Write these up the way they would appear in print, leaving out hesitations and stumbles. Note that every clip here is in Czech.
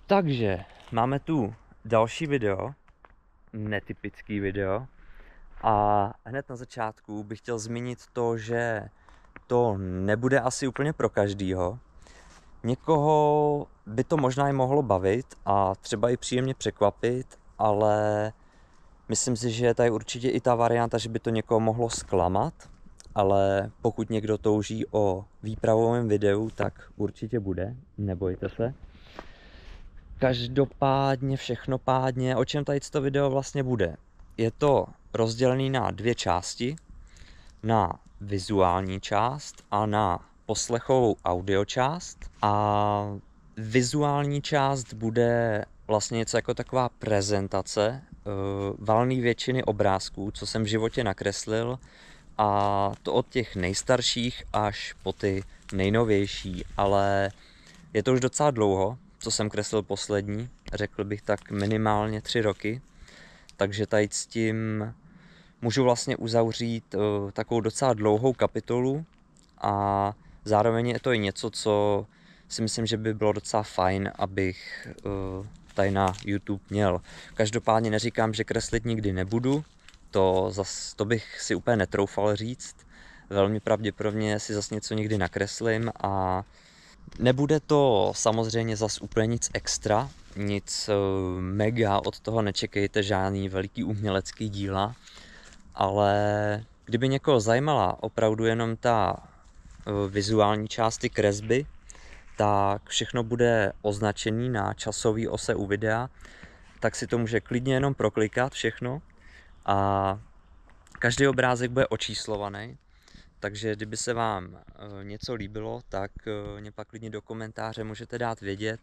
Takže máme tu další video, netypický video, a hned na začátku bych chtěl zmínit to, že to nebude asi úplně pro každýho. Někoho by to možná i mohlo bavit a třeba i příjemně překvapit, ale myslím si, že je tady určitě i ta varianta, že by to někoho mohlo zklamat, ale pokud někdo touží o výpravovém videu, tak určitě bude, nebojte se. Každopádně, všechnopádně, o čem tady to video vlastně bude? Je to rozdělený na dvě části, na vizuální část a na poslechovou audio část. A vizuální část bude vlastně něco jako taková prezentace valné většiny obrázků, co jsem v životě nakreslil, a to od těch nejstarších až po ty nejnovější, ale je to už docela dlouho, co jsem kreslil poslední, řekl bych tak minimálně 3 roky, takže tady s tím můžu vlastně uzavřít takovou docela dlouhou kapitolu a zároveň je to i něco, co si myslím, že by bylo docela fajn, abych tady na YouTube měl. Každopádně neříkám, že kreslit nikdy nebudu, to bych si úplně netroufal říct. Velmi pravděpodobně si zase něco někdy nakreslím a nebude to samozřejmě zas úplně nic extra, nic mega, od toho nečekejte žádný veliký umělecký díla, ale kdyby někoho zajímala opravdu jenom ta vizuální část, ty kresby, tak všechno bude označený na časové ose u videa, tak si to může klidně jenom proklikat všechno a každý obrázek bude očíslovaný. Takže kdyby se vám něco líbilo, tak mě pak klidně do komentáře můžete dát vědět,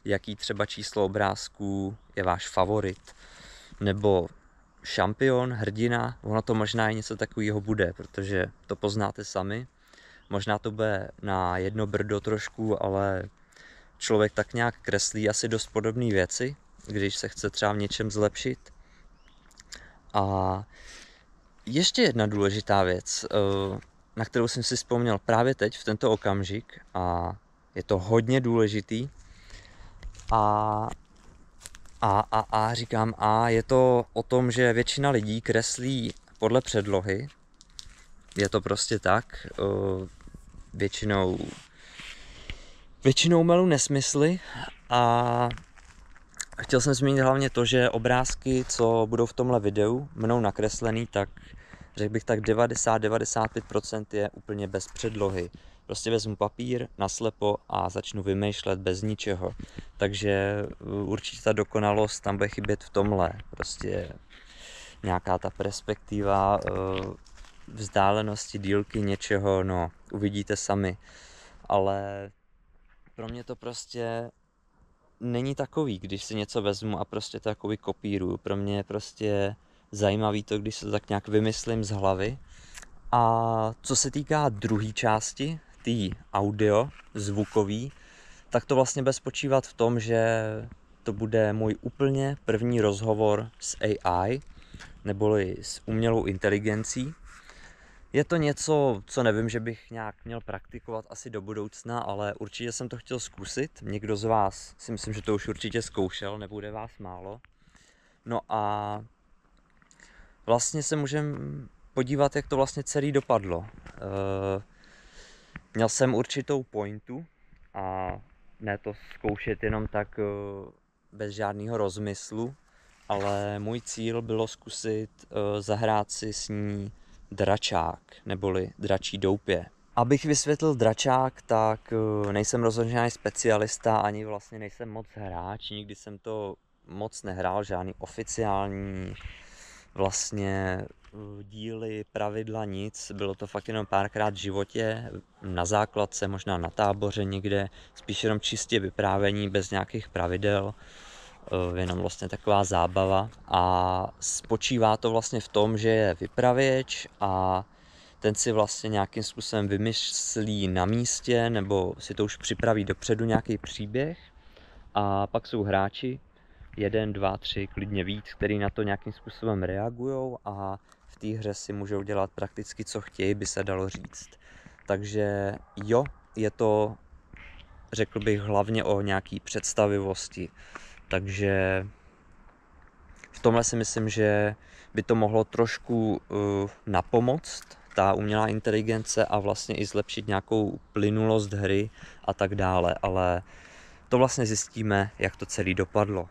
jaký třeba číslo obrázků je váš favorit. Nebo šampion, hrdina, ono to možná i něco takového bude, protože to poznáte sami. Možná to bude na jedno brdo trošku, ale člověk tak nějak kreslí asi dost podobné věci, když se chce třeba v něčem zlepšit. A ještě jedna důležitá věc, na kterou jsem si vzpomněl právě teď, v tento okamžik, a je to hodně důležitý. Říkám je to o tom, že většina lidí kreslí podle předlohy. Je to prostě tak. Většinou melu nesmysly a chtěl jsem zmínit hlavně to, že obrázky, co budou v tomhle videu mnou nakreslený, tak řekl bych tak 90-95% je úplně bez předlohy. Prostě vezmu papír naslepo a začnu vymýšlet bez ničeho. Takže určitě ta dokonalost tam bude chybět v tomhle. Prostě nějaká ta perspektiva, vzdálenosti, dílky něčeho, no, uvidíte sami. Ale pro mě to prostě není takový, když si něco vezmu a prostě takový kopíruju. Pro mě je prostě zajímavý to, když se to tak nějak vymyslím z hlavy. A co se týká druhé části, té audio, zvukový, tak to vlastně bude spočívat v tom, že to bude můj úplně první rozhovor s AI, neboli s umělou inteligencí. Je to něco, co nevím, že bych nějak měl praktikovat asi do budoucna, ale určitě jsem to chtěl zkusit. Někdo z vás si myslím, že to už určitě zkoušel, nebude vás málo. No a vlastně se můžeme podívat, jak to vlastně celý dopadlo. Měl jsem určitou pointu a ne to zkoušet jenom tak bez žádného rozmyslu, ale můj cíl bylo zkusit zahrát si s ní dračák, neboli dračí doupě. Abych vysvětlil dračák, tak nejsem rozhodně žádný specialista, ani vlastně nejsem moc hráč, nikdy jsem to moc nehrál, žádný oficiální vlastně díly, pravidla, nic. Bylo to fakt jenom párkrát v životě, na základce, možná na táboře někde, spíš jenom čistě vyprávění, bez nějakých pravidel, jenom vlastně taková zábava. A spočívá to vlastně v tom, že je vypravěč a ten si vlastně nějakým způsobem vymyslí na místě, nebo si to už připraví dopředu nějaký příběh. A pak jsou hráči, 1, 2, 3, klidně víc, který na to nějakým způsobem reagujou a v té hře si můžou dělat prakticky co chtějí, by se dalo říct. Takže jo, je to řekl bych hlavně o nějaký představivosti. Takže v tomhle si myslím, že by to mohlo trošku napomoct, ta umělá inteligence, a vlastně i zlepšit nějakou plynulost hry a tak dále, ale to vlastně zjistíme, jak to celé dopadlo.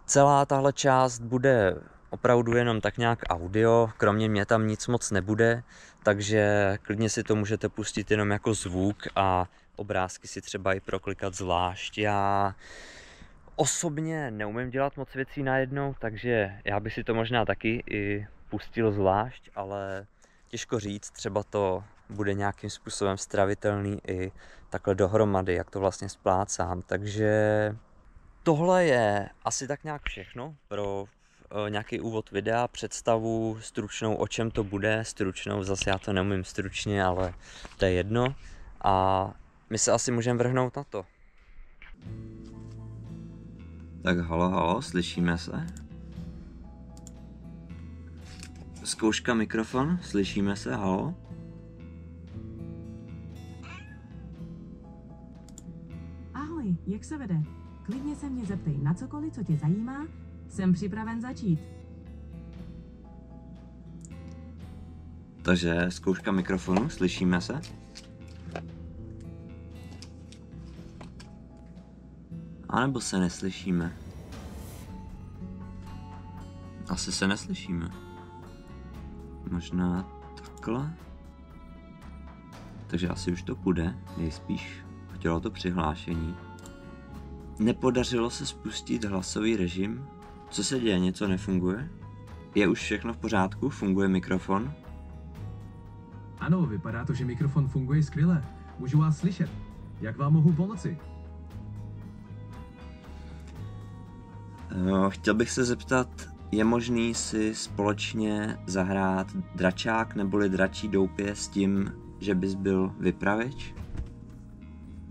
Celá tahle část bude opravdu jenom tak nějak audio, kromě mě tam nic moc nebude, takže klidně si to můžete pustit jenom jako zvuk a obrázky si třeba i proklikat zvlášť. Já osobně neumím dělat moc věcí najednou, takže já bych si to možná taky i pustil zvlášť, ale těžko říct, třeba to bude nějakým způsobem stravitelný i takhle dohromady, jak to vlastně splácám. Takže tohle je asi tak nějak všechno pro nějaký úvod videa, představu stručnou, o čem to bude, stručnou, zase já to neumím stručně, ale to je jedno. A my se asi můžeme vrhnout na to. Tak halo, slyšíme se? Zkouška mikrofon, slyšíme se, halo? Ahoj, jak se vede? Klidně se mě zeptej na cokoliv, co tě zajímá. Jsem připraven začít. Takže zkouška mikrofonu, slyšíme se? A nebo se neslyšíme? Asi se neslyšíme. Možná takhle? Takže asi už to půjde, nejspíš chtělo to přihlášení. Nepodařilo se spustit hlasový režim? Co se děje, něco nefunguje? Je už všechno v pořádku? Funguje mikrofon? Ano, vypadá to, že mikrofon funguje skvěle. Můžu vás slyšet. Jak vám mohu pomoci? Chtěl bych se zeptat, je možný si společně zahrát dračák neboli dračí doupě s tím, že bys byl vypravěč?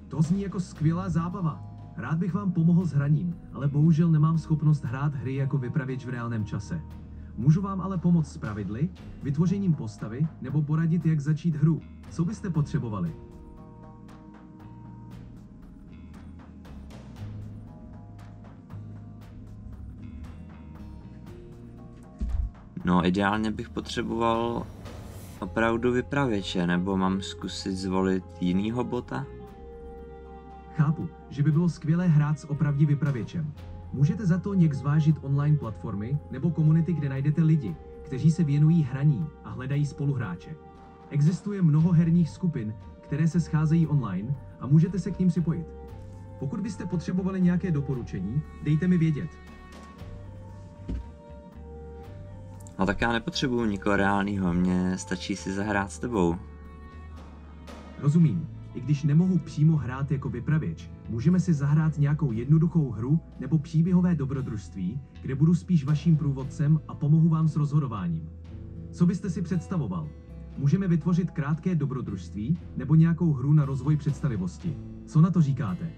To zní jako skvělá zábava. Rád bych vám pomohl s hraním, ale bohužel nemám schopnost hrát hry jako vypravěč v reálném čase. Můžu vám ale pomoct s pravidly, vytvořením postavy nebo poradit, jak začít hru. Co byste potřebovali? No, ideálně bych potřeboval opravdu vypravěče, nebo mám zkusit zvolit jinýho bota? Chápu, že by bylo skvělé hrát s opravdivým vypravěčem. Můžete za to někdy zvážit online platformy nebo komunity, kde najdete lidi, kteří se věnují hraní a hledají spoluhráče. Existuje mnoho herních skupin, které se scházejí online a můžete se k nim připojit. Pokud byste potřebovali nějaké doporučení, dejte mi vědět. No tak já nepotřebuju nikoho reálného, mně stačí si zahrát s tebou. Rozumím. I když nemohu přímo hrát jako vypravěč, můžeme si zahrát nějakou jednoduchou hru nebo příběhové dobrodružství, kde budu spíš vaším průvodcem a pomohu vám s rozhodováním. Co byste si představoval? Můžeme vytvořit krátké dobrodružství nebo nějakou hru na rozvoj představivosti. Co na to říkáte?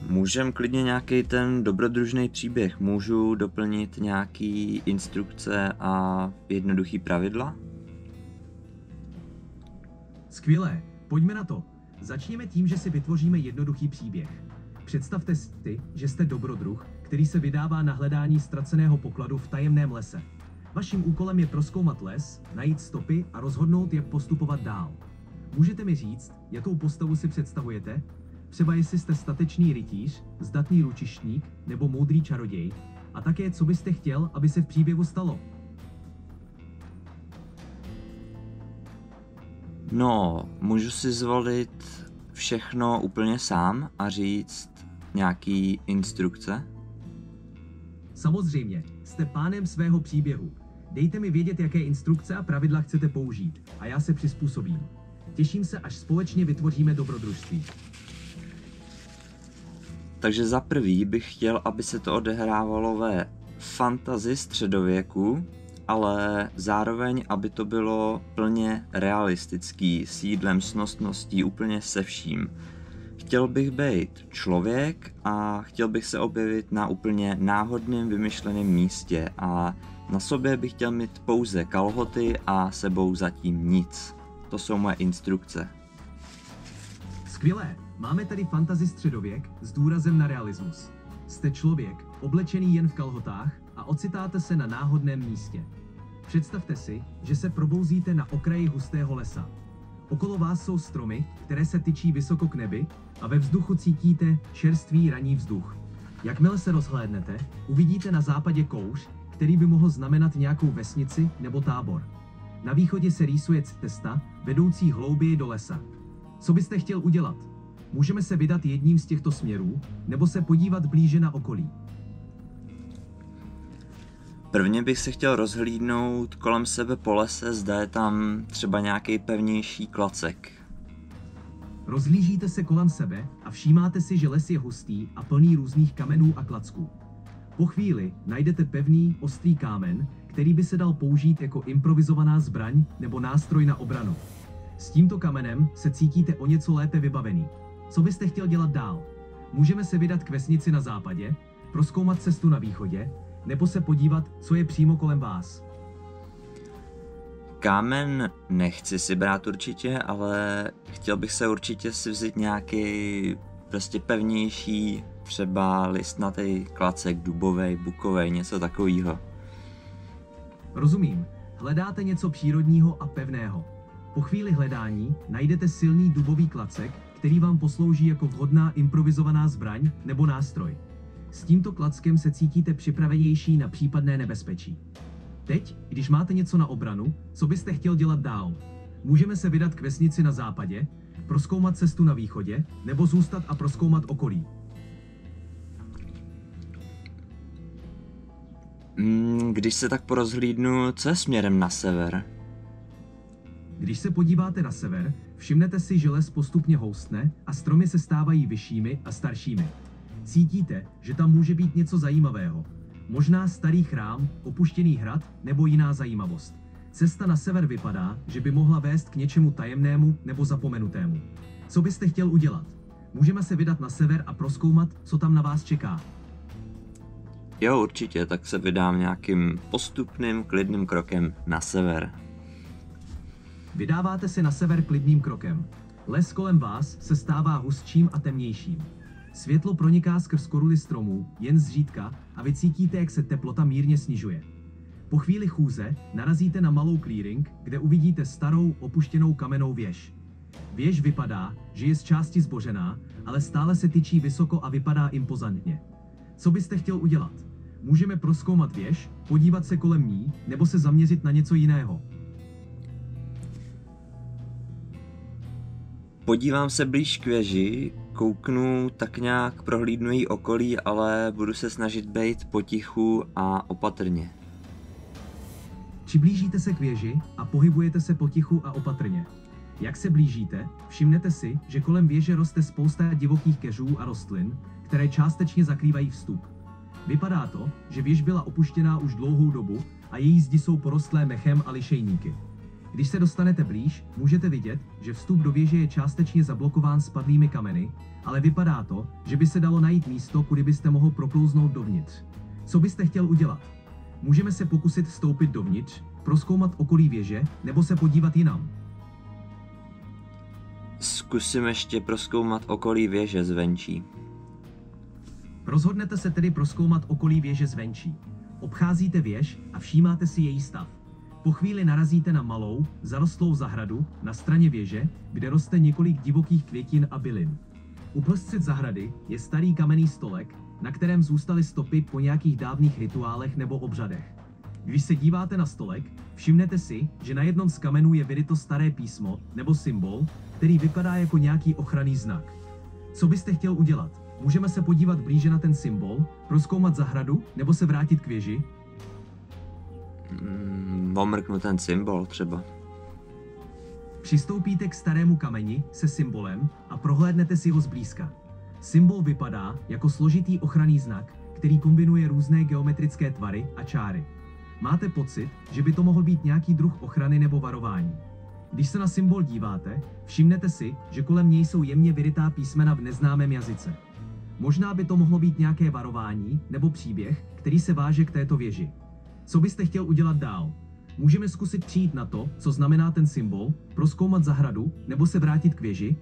Můžem klidně nějaký ten dobrodružný příběh. Můžu doplnit nějaký instrukce a jednoduchý pravidla? Skvělé, pojďme na to. Začněme tím, že si vytvoříme jednoduchý příběh. Představte si, že jste dobrodruh, který se vydává na hledání ztraceného pokladu v tajemném lese. Vaším úkolem je prozkoumat les, najít stopy a rozhodnout, jak postupovat dál. Můžete mi říct, jakou postavu si představujete? Třeba jestli jste statečný rytíř, zdatný ručištník nebo moudrý čaroděj, a také co byste chtěl, aby se v příběhu stalo. No, můžu si zvolit všechno úplně sám a říct nějaký instrukce? Samozřejmě, jste pánem svého příběhu. Dejte mi vědět, jaké instrukce a pravidla chcete použít, a já se přizpůsobím. Těším se, až společně vytvoříme dobrodružství. Takže za prvý bych chtěl, aby se to odehrávalo ve fantasy středověku, ale zároveň, aby to bylo plně realistický, s jídlem, s nosností, úplně se vším. Chtěl bych být člověk a chtěl bych se objevit na úplně náhodném vymyšleném místě a na sobě bych chtěl mít pouze kalhoty a sebou zatím nic. To jsou moje instrukce. Skvělé, Máme tady fantasy středověk s důrazem na realismus. Jste člověk, oblečený jen v kalhotách a ocitáte se na náhodném místě. Představte si, že se probouzíte na okraji hustého lesa. Okolo vás jsou stromy, které se tyčí vysoko k nebi a ve vzduchu cítíte čerstvý ranní vzduch. Jakmile se rozhlédnete, uvidíte na západě kouř, který by mohl znamenat nějakou vesnici nebo tábor. Na východě se rýsuje cesta, vedoucí hlouběji do lesa. Co byste chtěl udělat? Můžeme se vydat jedním z těchto směrů, nebo se podívat blíže na okolí. Prvně bych se chtěl rozhlídnout kolem sebe po lese, zda je tam třeba nějaký pevnější klacek. Rozhlížíte se kolem sebe a všímáte si, že les je hustý a plný různých kamenů a klacků. Po chvíli najdete pevný, ostrý kámen, který by se dal použít jako improvizovaná zbraň nebo nástroj na obranu. S tímto kamenem se cítíte o něco lépe vybavený. Co byste chtěl dělat dál? Můžeme se vydat k vesnici na západě, prozkoumat cestu na východě, nebo se podívat, co je přímo kolem vás. Kámen nechci si brát určitě, ale chtěl bych se určitě si vzít nějaký prostě pevnější, třeba listnatý klacek, dubovej, bukovej, něco takového. Rozumím. Hledáte něco přírodního a pevného. Po chvíli hledání najdete silný dubový klacek, který vám poslouží jako vhodná improvizovaná zbraň nebo nástroj. S tímto klackem se cítíte připravenější na případné nebezpečí. Teď, když máte něco na obranu, co byste chtěl dělat dál? Můžeme se vydat k vesnici na západě, prozkoumat cestu na východě, nebo zůstat a prozkoumat okolí. Když se tak porozhlídnu, co je směrem na sever? Když se podíváte na sever, všimnete si, že les postupně houstne a stromy se stávají vyššími a staršími. Cítíte, že tam může být něco zajímavého. Možná starý chrám, opuštěný hrad nebo jiná zajímavost. Cesta na sever vypadá, že by mohla vést k něčemu tajemnému nebo zapomenutému. Co byste chtěl udělat? Můžeme se vydat na sever a prozkoumat, co tam na vás čeká. Jo, určitě, tak se vydám nějakým postupným, klidným krokem na sever. Vydáváte se na sever klidným krokem. Les kolem vás se stává hustším a temnějším. Světlo proniká skrz koruny stromů, jen zřídka, a vy cítíte, jak se teplota mírně snižuje. Po chvíli chůze narazíte na malou clearing, kde uvidíte starou, opuštěnou kamennou věž. Věž vypadá, že je z části zbořená, ale stále se tyčí vysoko a vypadá impozantně. Co byste chtěl udělat? Můžeme prozkoumat věž, podívat se kolem ní, nebo se zaměřit na něco jiného. Podívám se blíž k věži, kouknu, tak nějak prohlídnu jí okolí, ale budu se snažit být potichu a opatrně. Přiblížíte se k věži a pohybujete se potichu a opatrně. Jak se blížíte, všimnete si, že kolem věže roste spousta divokých keřů a rostlin, které částečně zakrývají vstup. Vypadá to, že věž byla opuštěná už dlouhou dobu a její zdi jsou porostlé mechem a lišejníky. Když se dostanete blíž, můžete vidět, že vstup do věže je částečně zablokován spadlými kameny, ale vypadá to, že by se dalo najít místo, kudy byste mohl proklouznout dovnitř. Co byste chtěl udělat? Můžeme se pokusit vstoupit dovnitř, prozkoumat okolí věže, nebo se podívat jinam. Zkusím ještě prozkoumat okolí věže zvenčí. Rozhodnete se tedy prozkoumat okolí věže zvenčí. Obcházíte věž a všímáte si její stav. Po chvíli narazíte na malou, zarostlou zahradu na straně věže, kde roste několik divokých květin a bylin. Uprostřed zahrady je starý kamenný stolek, na kterém zůstaly stopy po nějakých dávných rituálech nebo obřadech. Když se díváte na stolek, všimnete si, že na jednom z kamenů je vyryto staré písmo nebo symbol, který vypadá jako nějaký ochranný znak. Co byste chtěl udělat? Můžeme se podívat blíže na ten symbol, prozkoumat zahradu nebo se vrátit k věži? Omrknu ten symbol třeba. Přistoupíte k starému kameni se symbolem a prohlédnete si ho zblízka. Symbol vypadá jako složitý ochranný znak, který kombinuje různé geometrické tvary a čáry. Máte pocit, že by to mohl být nějaký druh ochrany nebo varování. Když se na symbol díváte, všimnete si, že kolem něj jsou jemně vyrytá písmena v neznámém jazyce. Možná by to mohlo být nějaké varování nebo příběh, který se váže k této věži. Co byste chtěl udělat dál? Můžeme zkusit přijít na to, co znamená ten symbol, prozkoumat zahradu nebo se vrátit k věži?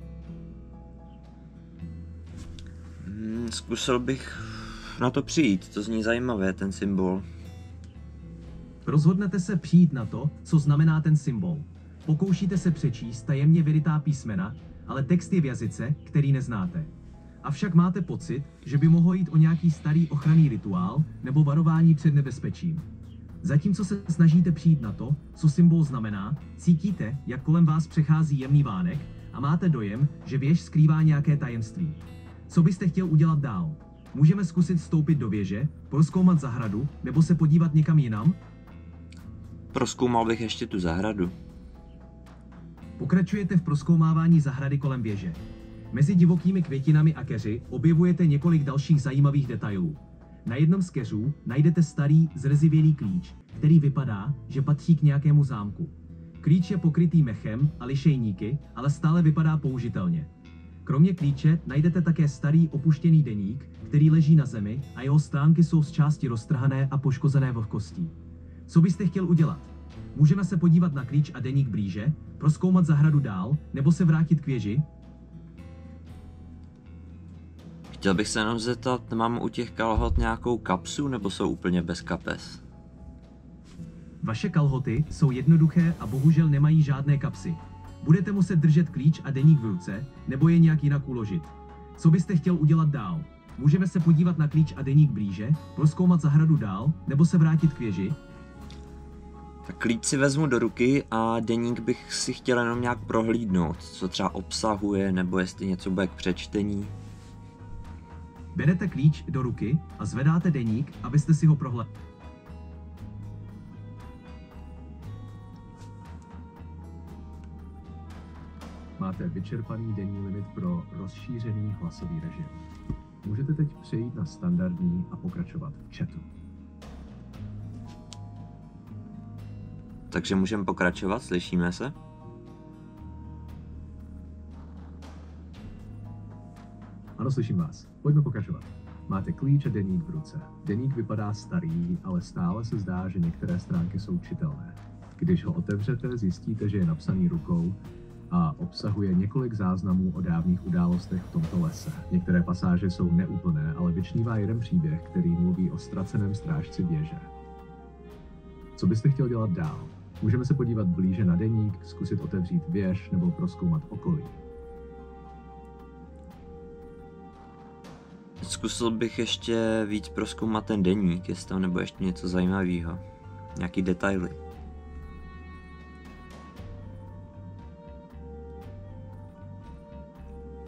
Zkusil bych na to přijít, to zní zajímavě, ten symbol. Rozhodnete se přijít na to, co znamená ten symbol. Pokoušíte se přečíst tajemně vyrytá písmena, ale text je v jazyce, který neznáte. Avšak máte pocit, že by mohlo jít o nějaký starý ochranný rituál nebo varování před nebezpečím. Zatímco se snažíte přijít na to, co symbol znamená, cítíte, jak kolem vás přechází jemný vánek a máte dojem, že věž skrývá nějaké tajemství. Co byste chtěl udělat dál? Můžeme zkusit vstoupit do věže, prozkoumat zahradu nebo se podívat někam jinam? Prozkoumal bych ještě tu zahradu. Pokračujete v prozkoumávání zahrady kolem věže. Mezi divokými květinami a keři objevujete několik dalších zajímavých detailů. Na jednom z keřů najdete starý, zrezivělý klíč, který vypadá, že patří k nějakému zámku. Klíč je pokrytý mechem a lišejníky, ale stále vypadá použitelně. Kromě klíče najdete také starý opuštěný deník, který leží na zemi a jeho stránky jsou z části roztrhané a poškozené vlhkostí. Co byste chtěl udělat? Můžeme se podívat na klíč a deník blíže, prozkoumat zahradu dál, nebo se vrátit k věži? Chtěl bych se jenom zeptat, mám u těch kalhot nějakou kapsu, nebo jsou úplně bez kapes? Vaše kalhoty jsou jednoduché a bohužel nemají žádné kapsy. Budete muset držet klíč a deník v ruce, nebo je nějak jinak uložit. Co byste chtěl udělat dál? Můžeme se podívat na klíč a deník blíže, prozkoumat zahradu dál, nebo se vrátit k věži? Tak klíč si vezmu do ruky a deník bych si chtěl jenom nějak prohlídnout, co třeba obsahuje, nebo jestli něco bude k přečtení. Berete klíč do ruky a zvedáte deník, abyste si ho prohlédli. Máte vyčerpaný denní limit pro rozšířený hlasový režim. Můžete teď přejít na standardní a pokračovat v chatu. Takže můžeme pokračovat, slyšíme se? Ano, slyším vás. Pojďme pokračovat. Máte klíč a deník v ruce. Deník vypadá starý, ale stále se zdá, že některé stránky jsou čitelné. Když ho otevřete, zjistíte, že je napsaný rukou a obsahuje několik záznamů o dávných událostech v tomto lese. Některé pasáže jsou neúplné, ale vyčnívá jeden příběh, který mluví o ztraceném strážci věže. Co byste chtěl dělat dál? Můžeme se podívat blíže na deník, zkusit otevřít věž nebo prozkoumat okolí. Zkusil bych ještě víc prozkoumat ten deník, jestli tam nebo ještě něco zajímavého. Nějaký detaily.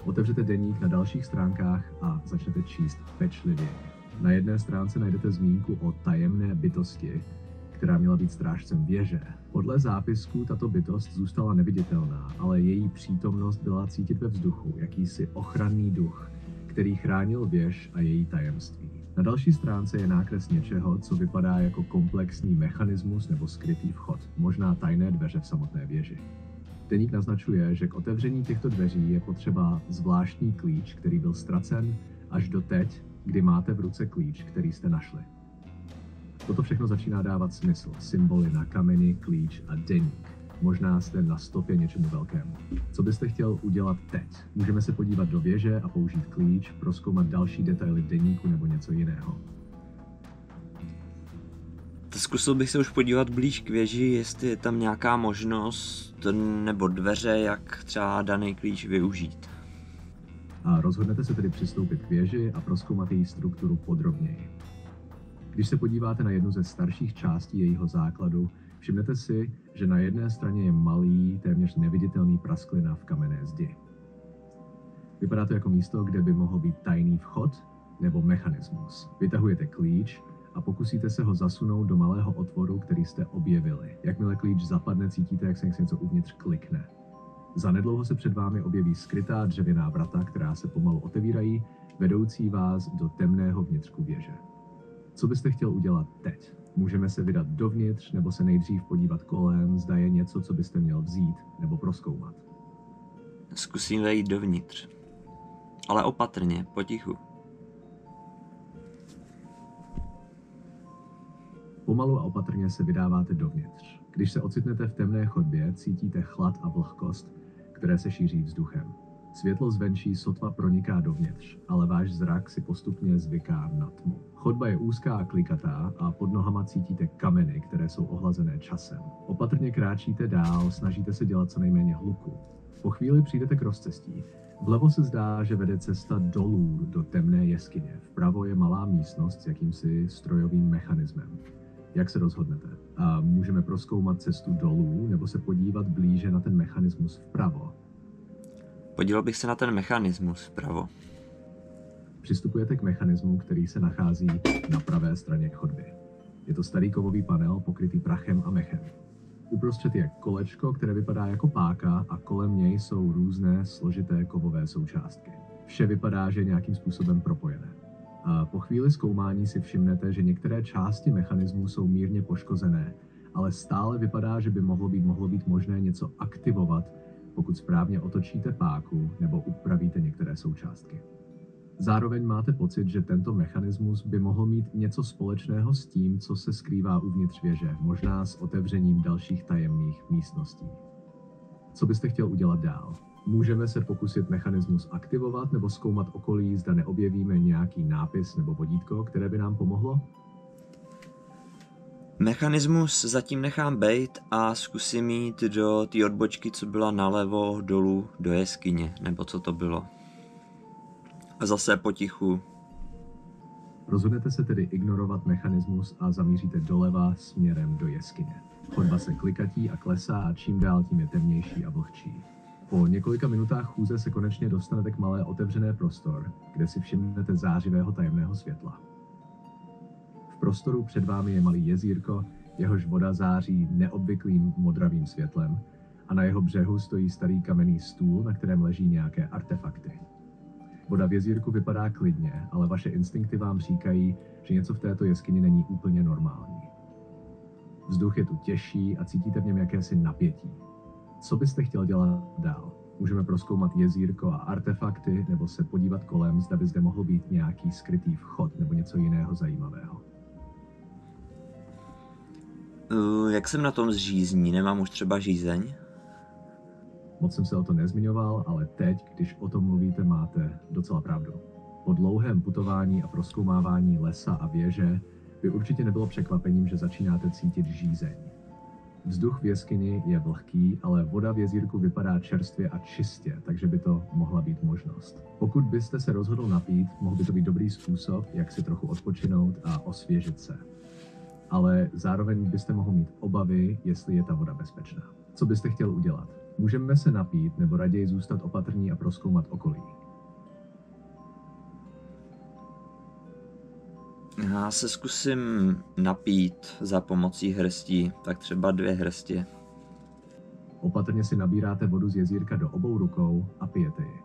Otevřete deník na dalších stránkách a začnete číst pečlivě. Na jedné stránce najdete zmínku o tajemné bytosti, která měla být strážcem věže. Podle zápisku tato bytost zůstala neviditelná, ale její přítomnost byla cítit ve vzduchu, jakýsi ochranný duch, který chránil věž a její tajemství. Na další stránce je nákres něčeho, co vypadá jako komplexní mechanismus nebo skrytý vchod, možná tajné dveře v samotné věži. Deník naznačuje, že k otevření těchto dveří je potřeba zvláštní klíč, který byl ztracen až do teď, kdy máte v ruce klíč, který jste našli. Toto všechno začíná dávat smysl. Symboly na kameni, klíč a deník. Možná jste na stopě něčemu velkému. Co byste chtěl udělat teď? Můžeme se podívat do věže a použít klíč, prozkoumat další detaily v deníku nebo něco jiného. Zkusil bych se už podívat blíž k věži, jestli je tam nějaká možnost nebo dveře, jak třeba daný klíč využít. A rozhodnete se tedy přistoupit k věži a prozkoumat její strukturu podrobněji. Když se podíváte na jednu ze starších částí jejího základu, všimnete si, že na jedné straně je malý, téměř neviditelný prasklina v kamenné zdi. Vypadá to jako místo, kde by mohl být tajný vchod nebo mechanismus. Vytahujete klíč a pokusíte se ho zasunout do malého otvoru, který jste objevili. Jakmile klíč zapadne, cítíte, jak se něco uvnitř klikne. Zanedlouho se před vámi objeví skrytá dřevěná vrata, která se pomalu otevírají, vedoucí vás do temného vnitřku věže. Co byste chtěl udělat teď? Můžeme se vydat dovnitř, nebo se nejdřív podívat kolem, zda je něco, co byste měl vzít nebo prozkoumat. Zkusím vejít dovnitř. Ale opatrně, potichu. Pomalu a opatrně se vydáváte dovnitř. Když se ocitnete v temné chodbě, cítíte chlad a vlhkost, které se šíří vzduchem. Světlo zvenčí sotva proniká dovnitř, ale váš zrak si postupně zvyká na tmu. Chodba je úzká a klikatá a pod nohama cítíte kameny, které jsou ohlazené časem. Opatrně kráčíte dál, snažíte se dělat co nejméně hluku. Po chvíli přijdete k rozcestí. Vlevo se zdá, že vede cesta dolů do temné jeskyně. Vpravo je malá místnost s jakýmsi strojovým mechanismem. Jak se rozhodnete? A můžeme prozkoumat cestu dolů nebo se podívat blíže na ten mechanismus vpravo? Podíval bych se na ten mechanismus vpravo. Přistupujete k mechanismu, který se nachází na pravé straně chodby. Je to starý kovový panel pokrytý prachem a mechem. Uprostřed je kolečko, které vypadá jako páka a kolem něj jsou různé složité kovové součástky. Vše vypadá, že je nějakým způsobem propojené. A po chvíli zkoumání si všimnete, že některé části mechanismu jsou mírně poškozené, ale stále vypadá, že by mohlo být možné něco aktivovat, pokud správně otočíte páku nebo upravíte některé součástky. Zároveň máte pocit, že tento mechanismus by mohl mít něco společného s tím, co se skrývá uvnitř věže, možná s otevřením dalších tajemných místností. Co byste chtěl udělat dál? Můžeme se pokusit mechanismus aktivovat nebo zkoumat okolí, zda neobjevíme nějaký nápis nebo vodítko, které by nám pomohlo? Mechanismus zatím nechám bejt a zkusím jít do té odbočky, co byla nalevo dolů do jeskyně, nebo co to bylo. A zase potichu. Rozhodnete se tedy ignorovat mechanismus a zamíříte doleva směrem do jeskyně. Chodba se klikatí a klesá a čím dál tím je temnější a vlhčí. Po několika minutách chůze se konečně dostanete k malé otevřené prostor, kde si všimnete zářivého tajemného světla. V prostoru před vámi je malý jezírko, jehož voda září neobvyklým modravým světlem a na jeho břehu stojí starý kamenný stůl, na kterém leží nějaké artefakty. Voda v jezírku vypadá klidně, ale vaše instinkty vám říkají, že něco v této jeskyni není úplně normální. Vzduch je tu těžší a cítíte v něm jakési napětí. Co byste chtěl dělat dál? Můžeme prozkoumat jezírko a artefakty, nebo se podívat kolem, zda by zde mohl být nějaký skrytý vchod nebo něco jiného zajímavého. Jak jsem na tom s žízní? Nemám už třeba žízeň? Moc jsem se o to nezmiňoval, ale teď, když o tom mluvíte, máte docela pravdu. Po dlouhém putování a prozkoumávání lesa a věže by určitě nebylo překvapením, že začínáte cítit žízeň. Vzduch v jeskyni je vlhký, ale voda v jezírku vypadá čerstvě a čistě, takže by to mohla být možnost. Pokud byste se rozhodl napít, mohl by to být dobrý způsob, jak si trochu odpočinout a osvěžit se. Ale zároveň byste mohl mít obavy, jestli je ta voda bezpečná. Co byste chtěl udělat? Můžeme se napít nebo raději zůstat opatrní a prozkoumat okolí. Já se zkusím napít za pomocí hrstí, tak třeba 2 hrstě. Opatrně si nabíráte vodu z jezírka do obou rukou a pijete ji.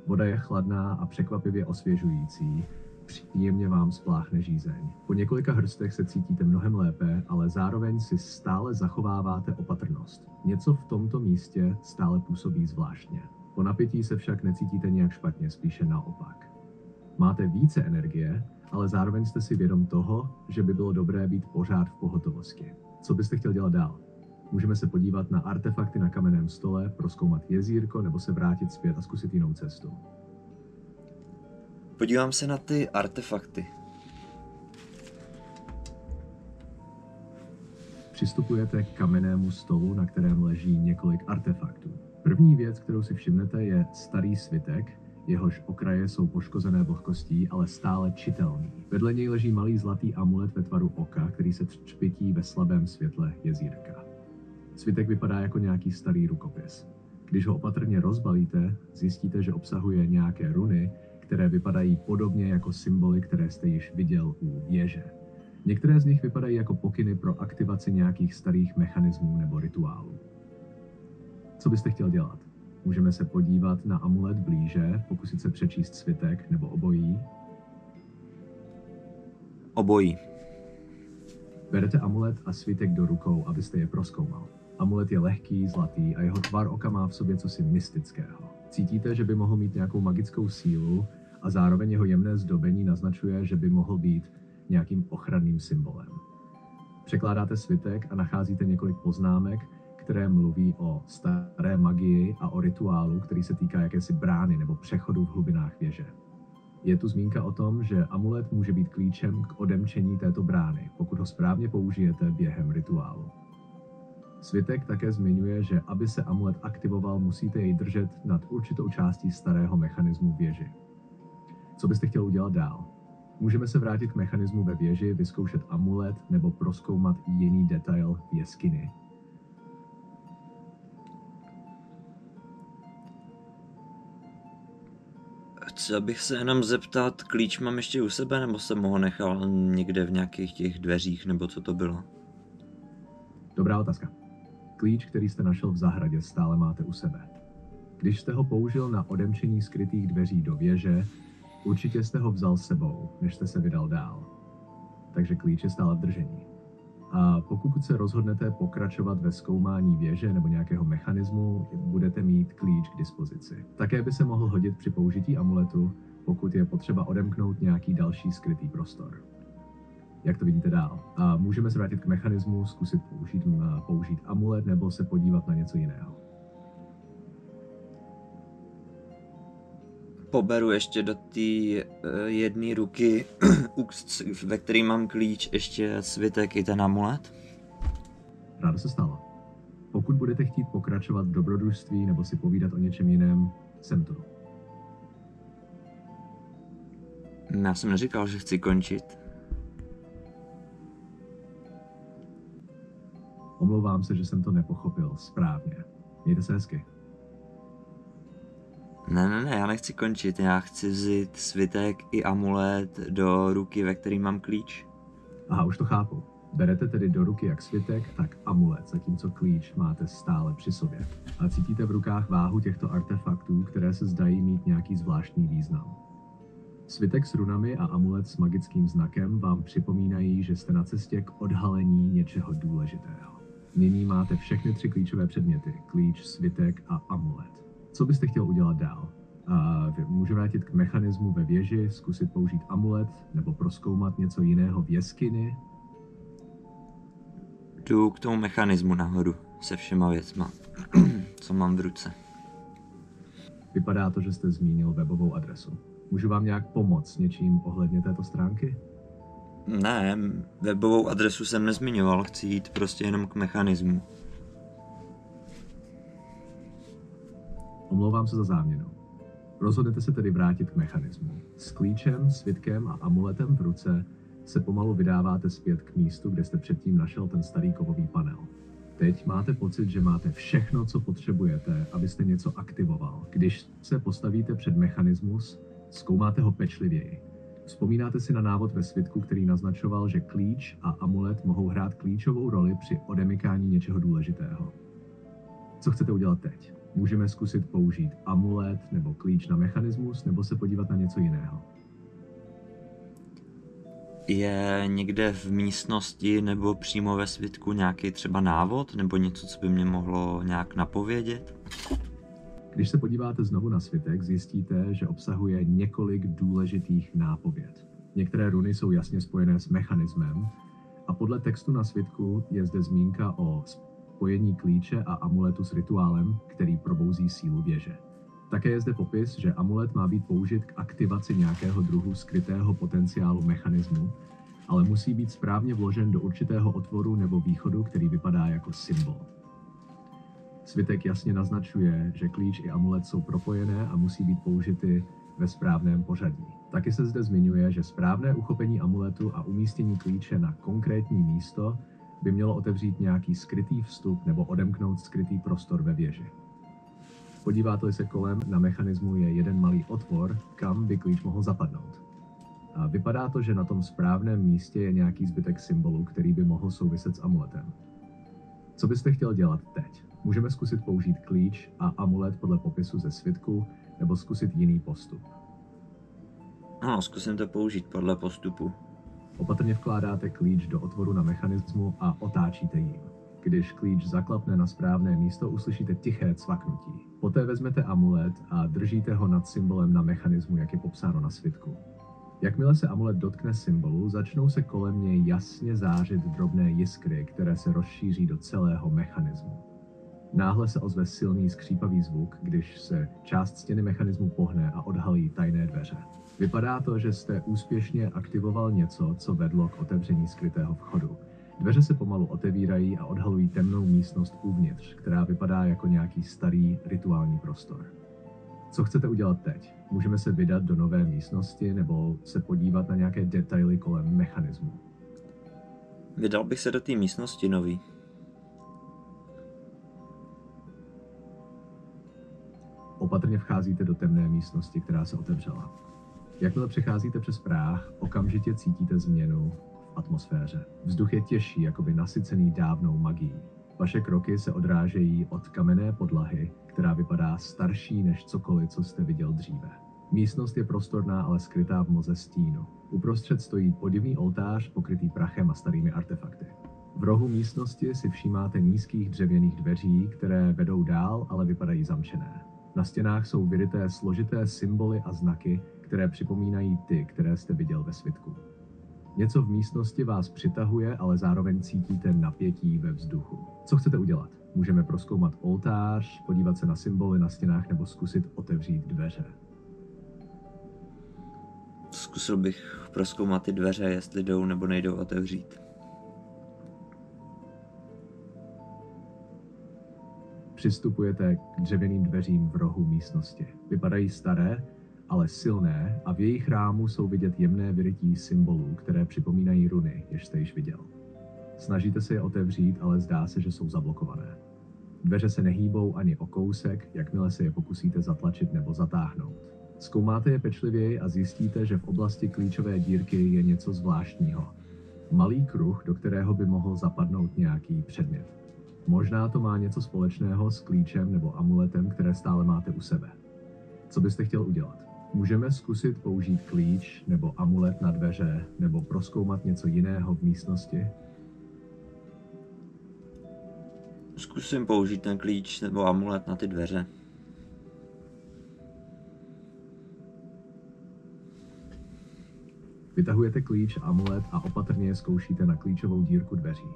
Voda je chladná a překvapivě osvěžující, příjemně vám spláchne žízeň. Po několika hrstech se cítíte mnohem lépe, ale zároveň si stále zachováváte opatrnost. Něco v tomto místě stále působí zvláštně. Po napití se však necítíte nějak špatně, spíše naopak. Máte více energie, ale zároveň jste si vědom toho, že by bylo dobré být pořád v pohotovosti. Co byste chtěl dělat dál? Můžeme se podívat na artefakty na kamenném stole, prozkoumat jezírko nebo se vrátit zpět a zkusit jinou cestu. Podívám se na ty artefakty. Přistupujete k kamennému stolu, na kterém leží několik artefaktů. První věc, kterou si všimnete, je starý svitek, jehož okraje jsou poškozené vlhkostí, ale stále čitelný. Vedle něj leží malý zlatý amulet ve tvaru oka, který se třpytí ve slabém světle jezírka. Svitek vypadá jako nějaký starý rukopis. Když ho opatrně rozbalíte, zjistíte, že obsahuje nějaké runy, které vypadají podobně jako symboly, které jste již viděl u věže. Některé z nich vypadají jako pokyny pro aktivaci nějakých starých mechanismů nebo rituálů. Co byste chtěl dělat? Můžeme se podívat na amulet blíže, pokusit se přečíst svitek nebo obojí. Obojí. Berete amulet a svitek do rukou, abyste je prozkoumal. Amulet je lehký, zlatý a jeho tvar oka má v sobě cosi mystického. Cítíte, že by mohl mít nějakou magickou sílu a zároveň jeho jemné zdobení naznačuje, že by mohl být nějakým ochranným symbolem. Překládáte svitek a nacházíte několik poznámek, které mluví o staré magii a o rituálu, který se týká jakési brány nebo přechodu v hlubinách věže. Je tu zmínka o tom, že amulet může být klíčem k odemčení této brány, pokud ho správně použijete během rituálu. Svitek také zmiňuje, že aby se amulet aktivoval, musíte jej držet nad určitou částí starého mechanismu věži. Co byste chtěl udělat dál? Můžeme se vrátit k mechanismu ve věži, vyzkoušet amulet nebo prozkoumat jiný detail v jeskyni. Chtěl bych se jenom zeptat, klíč mám ještě u sebe, nebo jsem ho nechal někde v nějakých těch dveřích, nebo co to bylo? Dobrá otázka. Klíč, který jste našel v zahradě, stále máte u sebe. Když jste ho použil na odemčení skrytých dveří do věže, určitě jste ho vzal s sebou, než jste se vydal dál. Takže klíč je stále v držení. A pokud se rozhodnete pokračovat ve zkoumání věže nebo nějakého mechanismu, budete mít klíč k dispozici. Také by se mohl hodit při použití amuletu, pokud je potřeba odemknout nějaký další skrytý prostor. Jak to vidíte dál? A můžeme se vrátit k mechanismu, zkusit použít amulet nebo se podívat na něco jiného. Poberu ještě do té jedné ruky, ve které mám klíč, ještě svitek i ten amulet. Rádo se stalo. Pokud budete chtít pokračovat v dobrodružství nebo si povídat o něčem jiném, jsem tu. Já jsem neříkal, že chci končit. Omlouvám se, že jsem to nepochopil správně. Mějte se hezky. Ne, já nechci končit, já chci vzít svitek i amulet do ruky, ve který mám klíč. Aha, už to chápu. Berete tedy do ruky jak svitek, tak amulet, zatímco klíč máte stále při sobě. A cítíte v rukách váhu těchto artefaktů, které se zdají mít nějaký zvláštní význam. Svitek s runami a amulet s magickým znakem vám připomínají, že jste na cestě k odhalení něčeho důležitého. Nyní máte všechny 3 klíčové předměty, klíč, svitek a amulet. Co byste chtěl udělat dál? Můžeme vrátit k mechanismu ve věži, zkusit použít amulet, nebo prozkoumat něco jiného v jeskyni? Jdu k tomu mechanismu nahoru se všema věcma, co mám v ruce. Vypadá to, že jste zmínil webovou adresu. Můžu vám nějak pomoct něčím ohledně této stránky? Ne, webovou adresu jsem nezmiňoval, chci jít prostě jenom k mechanismu. Omlouvám se za záměnu. Rozhodnete se tedy vrátit k mechanismu. S klíčem, svitkem a amuletem v ruce se pomalu vydáváte zpět k místu, kde jste předtím našel ten starý kovový panel. Teď máte pocit, že máte všechno, co potřebujete, abyste něco aktivoval. Když se postavíte před mechanismus, zkoumáte ho pečlivěji. Vzpomínáte si na návod ve svitku, který naznačoval, že klíč a amulet mohou hrát klíčovou roli při odemykání něčeho důležitého. Co chcete udělat teď? Můžeme zkusit použít amulet nebo klíč na mechanismus, nebo se podívat na něco jiného. Je někde v místnosti nebo přímo ve svitku nějaký třeba návod nebo něco, co by mě mohlo nějak napovědět? Když se podíváte znovu na svitek, zjistíte, že obsahuje několik důležitých nápověd. Některé runy jsou jasně spojené s mechanismem a podle textu na svitku je zde zmínka o spojení klíče a amuletu s rituálem, který probouzí sílu věže. Také je zde popis, že amulet má být použit k aktivaci nějakého druhu skrytého potenciálu mechanismu, ale musí být správně vložen do určitého otvoru nebo východu, který vypadá jako symbol. Svitek jasně naznačuje, že klíč i amulet jsou propojené a musí být použity ve správném pořadí. Taky se zde zmiňuje, že správné uchopení amuletu a umístění klíče na konkrétní místo by mělo otevřít nějaký skrytý vstup nebo odemknout skrytý prostor ve věži. Podíváte-li se kolem, na mechanismu je jeden malý otvor, kam by klíč mohl zapadnout. A vypadá to, že na tom správném místě je nějaký zbytek symbolu, který by mohl souviset s amuletem. Co byste chtěl dělat teď? Můžeme zkusit použít klíč a amulet podle popisu ze svitku, nebo zkusit jiný postup. No, zkusím to použít podle postupu. Opatrně vkládáte klíč do otvoru na mechanismu a otáčíte jím. Když klíč zaklapne na správné místo, uslyšíte tiché cvaknutí. Poté vezmete amulet a držíte ho nad symbolem na mechanismu, jak je popsáno na svitku. Jakmile se amulet dotkne symbolu, začnou se kolem něj jasně zářit drobné jiskry, které se rozšíří do celého mechanismu. Náhle se ozve silný skřípavý zvuk, když se část stěny mechanismu pohne a odhalí tajné dveře. Vypadá to, že jste úspěšně aktivoval něco, co vedlo k otevření skrytého vchodu. Dveře se pomalu otevírají a odhalují temnou místnost uvnitř, která vypadá jako nějaký starý rituální prostor. Co chcete udělat teď? Můžeme se vydat do nové místnosti nebo se podívat na nějaké detaily kolem mechanismu. Vydal bych se do té místnosti nový. Opatrně vcházíte do temné místnosti, která se otevřela. Jakmile přecházíte přes práh, okamžitě cítíte změnu v atmosféře. Vzduch je těžší, jakoby nasycený dávnou magií. Vaše kroky se odrážejí od kamenné podlahy, která vypadá starší než cokoliv, co jste viděl dříve. Místnost je prostorná, ale skrytá v moze stínu. Uprostřed stojí podivný oltář pokrytý prachem a starými artefakty. V rohu místnosti si všímáte nízkých dřevěných dveří, které vedou dál, ale vypadají zamčené. Na stěnách jsou vyryté složité symboly a znaky, které připomínají ty, které jste viděl ve svitku. Něco v místnosti vás přitahuje, ale zároveň cítíte napětí ve vzduchu. Co chcete udělat? Můžeme prozkoumat oltář, podívat se na symboly na stěnách nebo zkusit otevřít dveře. Zkusil bych prozkoumat ty dveře, jestli jdou nebo nejdou otevřít. Přistupujete k dřevěným dveřím v rohu místnosti. Vypadají staré, ale silné a v jejich rámu jsou vidět jemné vyrytí symbolů, které připomínají runy, jež jste již viděl. Snažíte se je otevřít, ale zdá se, že jsou zablokované. Dveře se nehýbou ani o kousek, jakmile se je pokusíte zatlačit nebo zatáhnout. Zkoumáte je pečlivěji a zjistíte, že v oblasti klíčové dírky je něco zvláštního. Malý kruh, do kterého by mohl zapadnout nějaký předmět. Možná to má něco společného s klíčem nebo amuletem, které stále máte u sebe. Co byste chtěl udělat? Můžeme zkusit použít klíč nebo amulet na dveře, nebo prozkoumat něco jiného v místnosti? Zkusím použít ten klíč nebo amulet na ty dveře. Vytahujete klíč, amulet a opatrně je zkoušíte na klíčovou dírku dveří.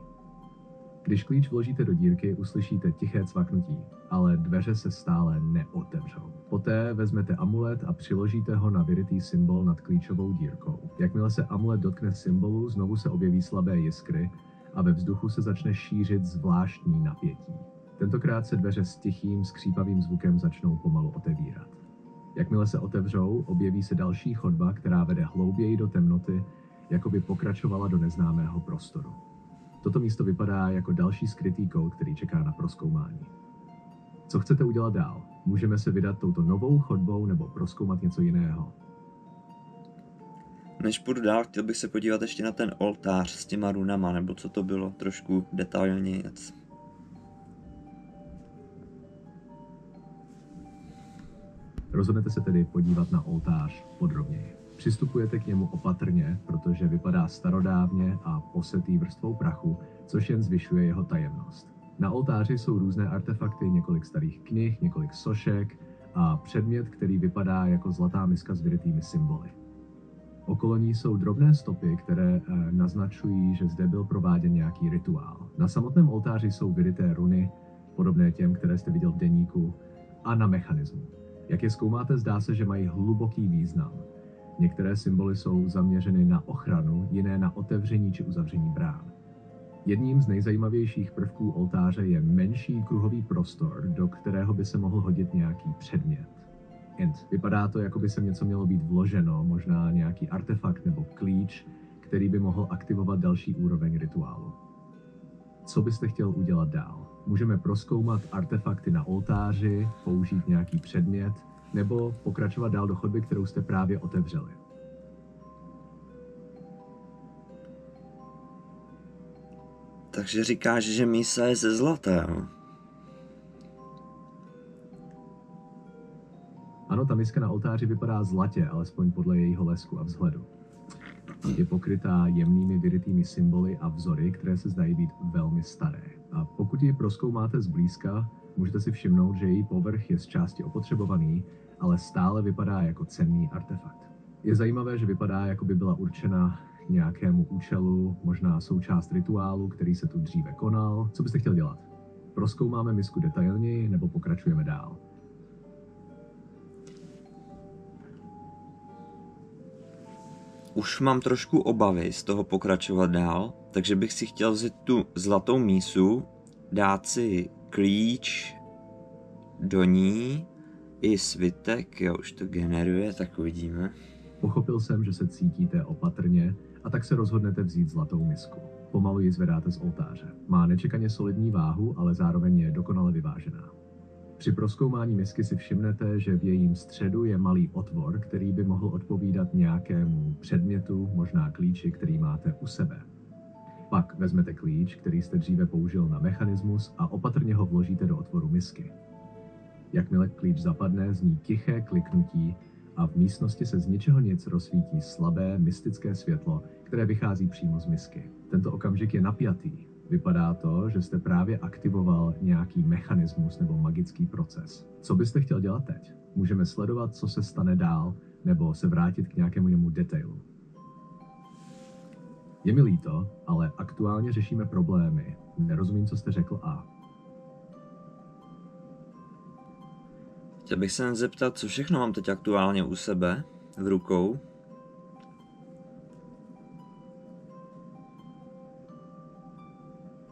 Když klíč vložíte do dírky, uslyšíte tiché cvaknutí, ale dveře se stále neotevřou. Poté vezmete amulet a přiložíte ho na vyrytý symbol nad klíčovou dírkou. Jakmile se amulet dotkne symbolu, znovu se objeví slabé jiskry a ve vzduchu se začne šířit zvláštní napětí. Tentokrát se dveře s tichým, skřípavým zvukem začnou pomalu otevírat. Jakmile se otevřou, objeví se další chodba, která vede hlouběji do temnoty, jako by pokračovala do neznámého prostoru. Toto místo vypadá jako další skrytý kout, který čeká na prozkoumání. Co chcete udělat dál? Můžeme se vydat touto novou chodbou nebo prozkoumat něco jiného. Než půjdu dál, chtěl bych se podívat ještě na ten oltář s těma runama, nebo co to bylo, trošku detailněji. Rozhodnete se tedy podívat na oltář podrobněji. Přistupujete k němu opatrně, protože vypadá starodávně a posetý vrstvou prachu, což jen zvyšuje jeho tajemnost. Na oltáři jsou různé artefakty, několik starých knih, několik sošek a předmět, který vypadá jako zlatá miska s vyrytými symboly. Okolo ní jsou drobné stopy, které naznačují, že zde byl prováděn nějaký rituál. Na samotném oltáři jsou vyryté runy, podobné těm, které jste viděl v deníku, a na mechanismu. Jak je zkoumáte, zdá se, že mají hluboký význam. Některé symboly jsou zaměřeny na ochranu, jiné na otevření či uzavření brán. Jedním z nejzajímavějších prvků oltáře je menší kruhový prostor, do kterého by se mohl hodit nějaký předmět. Vypadá to, jako by se něco mělo být vloženo, možná nějaký artefakt nebo klíč, který by mohl aktivovat další úroveň rituálu. Co byste chtěl udělat dál? Můžeme prozkoumat artefakty na oltáři, použít nějaký předmět, nebo pokračovat dál do chodby, kterou jste právě otevřeli. Takže říkáš, že mísa je ze zlata, jo? Ano, ta miska na oltáři vypadá zlatě, alespoň podle jejího lesku a vzhledu. Je pokrytá jemnými vyrytými symboly a vzory, které se zdají být velmi staré. A pokud ji prozkoumáte zblízka, můžete si všimnout, že její povrch je z části opotřebovaný, ale stále vypadá jako cenný artefakt. Je zajímavé, že vypadá, jako by byla určena k nějakému účelu, možná součást rituálu, který se tu dříve konal. Co byste chtěl dělat? Prozkoumáme misku detailněji nebo pokračujeme dál? Už mám trošku obavy z toho pokračovat dál, takže bych si chtěl vzít tu zlatou mísu, dát si klíč do ní i svitek, jo, už to generuje, tak uvidíme. Pochopil jsem, že se cítíte opatrně a tak se rozhodnete vzít zlatou misku. Pomalu ji zvedáte z oltáře. Má nečekaně solidní váhu, ale zároveň je dokonale vyvážená. Při prozkoumání misky si všimnete, že v jejím středu je malý otvor, který by mohl odpovídat nějakému předmětu, možná klíči, který máte u sebe. Pak vezmete klíč, který jste dříve použil na mechanismus a opatrně ho vložíte do otvoru misky. Jakmile klíč zapadne, zní tiché kliknutí a v místnosti se z ničeho nic rozsvítí slabé, mystické světlo, které vychází přímo z misky. Tento okamžik je napjatý. Vypadá to, že jste právě aktivoval nějaký mechanismus nebo magický proces. Co byste chtěl dělat teď? Můžeme sledovat, co se stane dál, nebo se vrátit k nějakému jinému detailu. Je mi líto, ale aktuálně řešíme problémy. Nerozumím, co jste řekl a... Chtěl bych se jen zeptat, co všechno mám teď aktuálně u sebe, v rukou.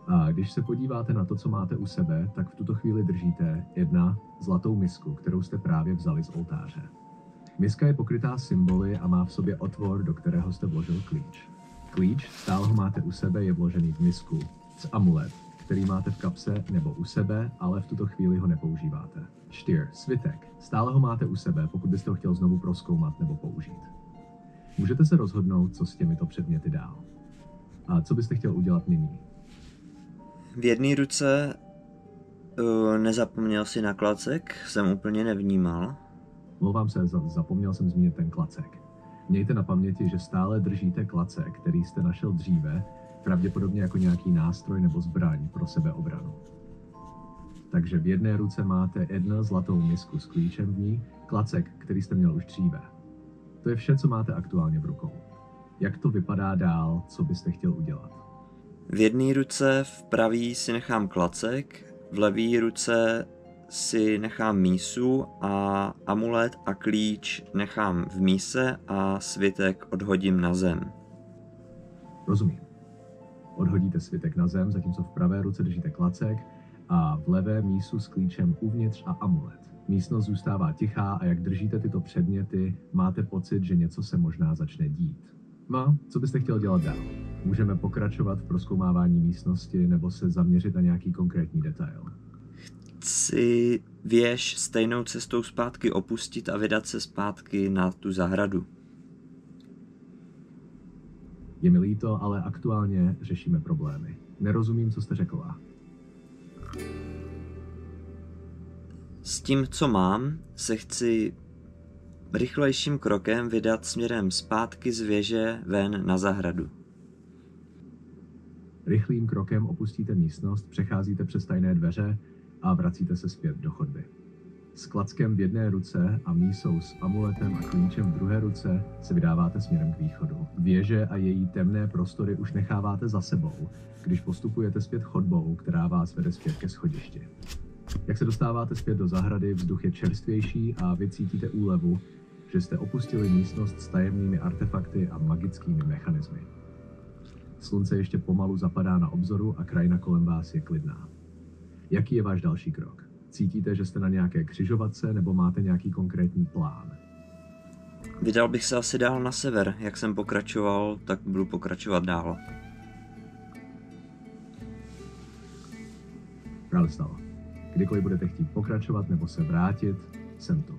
A když se podíváte na to, co máte u sebe, tak v tuto chvíli držíte zlatou misku, kterou jste právě vzali z oltáře. Miska je pokrytá symboly a má v sobě otvor, do kterého jste vložil klíč. Klíč, stále ho máte u sebe, je vložený v misku. Amulet, který máte v kapse nebo u sebe, ale v tuto chvíli ho nepoužíváte. Svitek, stále ho máte u sebe, pokud byste ho chtěl znovu prozkoumat nebo použít. Můžete se rozhodnout, co s těmito předměty dál. A co byste chtěl udělat nyní? V jedné ruce nezapomněl si na klacek, jsem úplně nevnímal. Mluvám se, zapomněl jsem zmínit ten klacek. Mějte na paměti, že stále držíte klacek, který jste našel dříve, pravděpodobně jako nějaký nástroj nebo zbraň pro sebeobranu. Takže v jedné ruce máte zlatou misku s klíčem v ní, klacek, který jste měl už dříve. To je vše, co máte aktuálně v rukou. Jak to vypadá dál, co byste chtěl udělat? V jedné ruce v pravý si nechám klacek, v levé ruce si nechám mísu a amulet a klíč nechám v míse a svitek odhodím na zem. Rozumím. Odhodíte svitek na zem, zatímco v pravé ruce držíte klacek a v levé mísu s klíčem uvnitř a amulet. Místnost zůstává tichá a jak držíte tyto předměty, máte pocit, že něco se možná začne dít. Co byste chtěl dělat dál? Můžeme pokračovat v prozkoumávání místnosti nebo se zaměřit na nějaký konkrétní detail. Chci věž stejnou cestou zpátky opustit a vydat se zpátky na tu zahradu. Je mi líto, ale aktuálně řešíme problémy. Nerozumím, co jste řekla. S tím, co mám, se chci rychlejším krokem vydat směrem zpátky z věže ven na zahradu. Rychlým krokem opustíte místnost, přecházíte přes tajné dveře a vracíte se zpět do chodby. S klackem v jedné ruce a mísou s amuletem a klíčem v druhé ruce se vydáváte směrem k východu. Věže a její temné prostory už necháváte za sebou, když postupujete zpět chodbou, která vás vede zpět ke schodišti. Jak se dostáváte zpět do zahrady, vzduch je čerstvější a vy cítíte úlevu, že jste opustili místnost s tajemnými artefakty a magickými mechanismy. Slunce ještě pomalu zapadá na obzoru a krajina kolem vás je klidná. Jaký je váš další krok? Cítíte, že jste na nějaké křižovatce nebo máte nějaký konkrétní plán? Vydal bych se asi dál na sever. Jak jsem pokračoval, tak budu pokračovat dál. Právě stalo. Kdykoliv budete chtít pokračovat nebo se vrátit, jsem tu.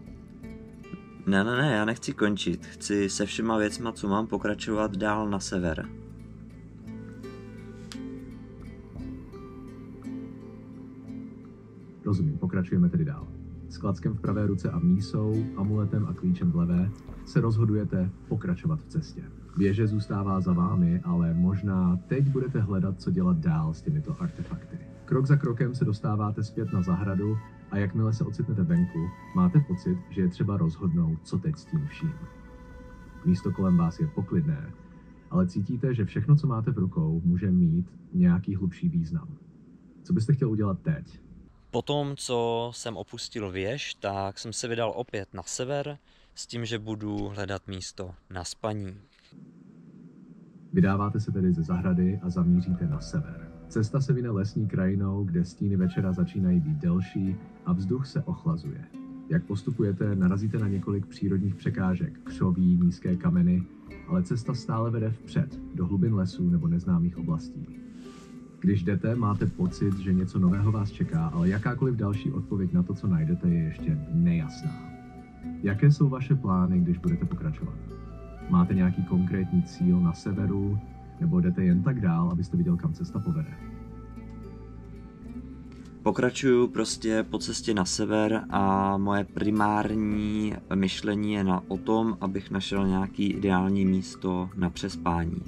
Ne, já nechci končit. Chci se všema věcma, co mám, pokračovat dál na sever. Rozumím, pokračujeme tedy dál. S klackem v pravé ruce a mísou, amuletem a klíčem v levé se rozhodujete pokračovat v cestě. Věže zůstává za vámi, ale možná teď budete hledat, co dělat dál s těmito artefakty. Krok za krokem se dostáváte zpět na zahradu a jakmile se ocitnete venku, máte pocit, že je třeba rozhodnout, co teď s tím vším. Místo kolem vás je poklidné, ale cítíte, že všechno, co máte v rukou, může mít nějaký hlubší význam. Co byste chtěl udělat teď? Potom, co jsem opustil věž, tak jsem se vydal opět na sever s tím, že budu hledat místo na spaní. Vydáváte se tedy ze zahrady a zamíříte na sever. Cesta se vine lesní krajinou, kde stíny večera začínají být delší a vzduch se ochlazuje. Jak postupujete, narazíte na několik přírodních překážek, křoví, nízké kameny, ale cesta stále vede vpřed, do hlubin lesů nebo neznámých oblastí. Když jdete, máte pocit, že něco nového vás čeká, ale jakákoliv další odpověď na to, co najdete, je ještě nejasná. Jaké jsou vaše plány, když budete pokračovat? Máte nějaký konkrétní cíl na severu, nebo jdete jen tak dál, abyste viděl, kam cesta povede? Pokračuju prostě po cestě na sever a moje primární myšlení je o tom, abych našel nějaký ideální místo na přespání.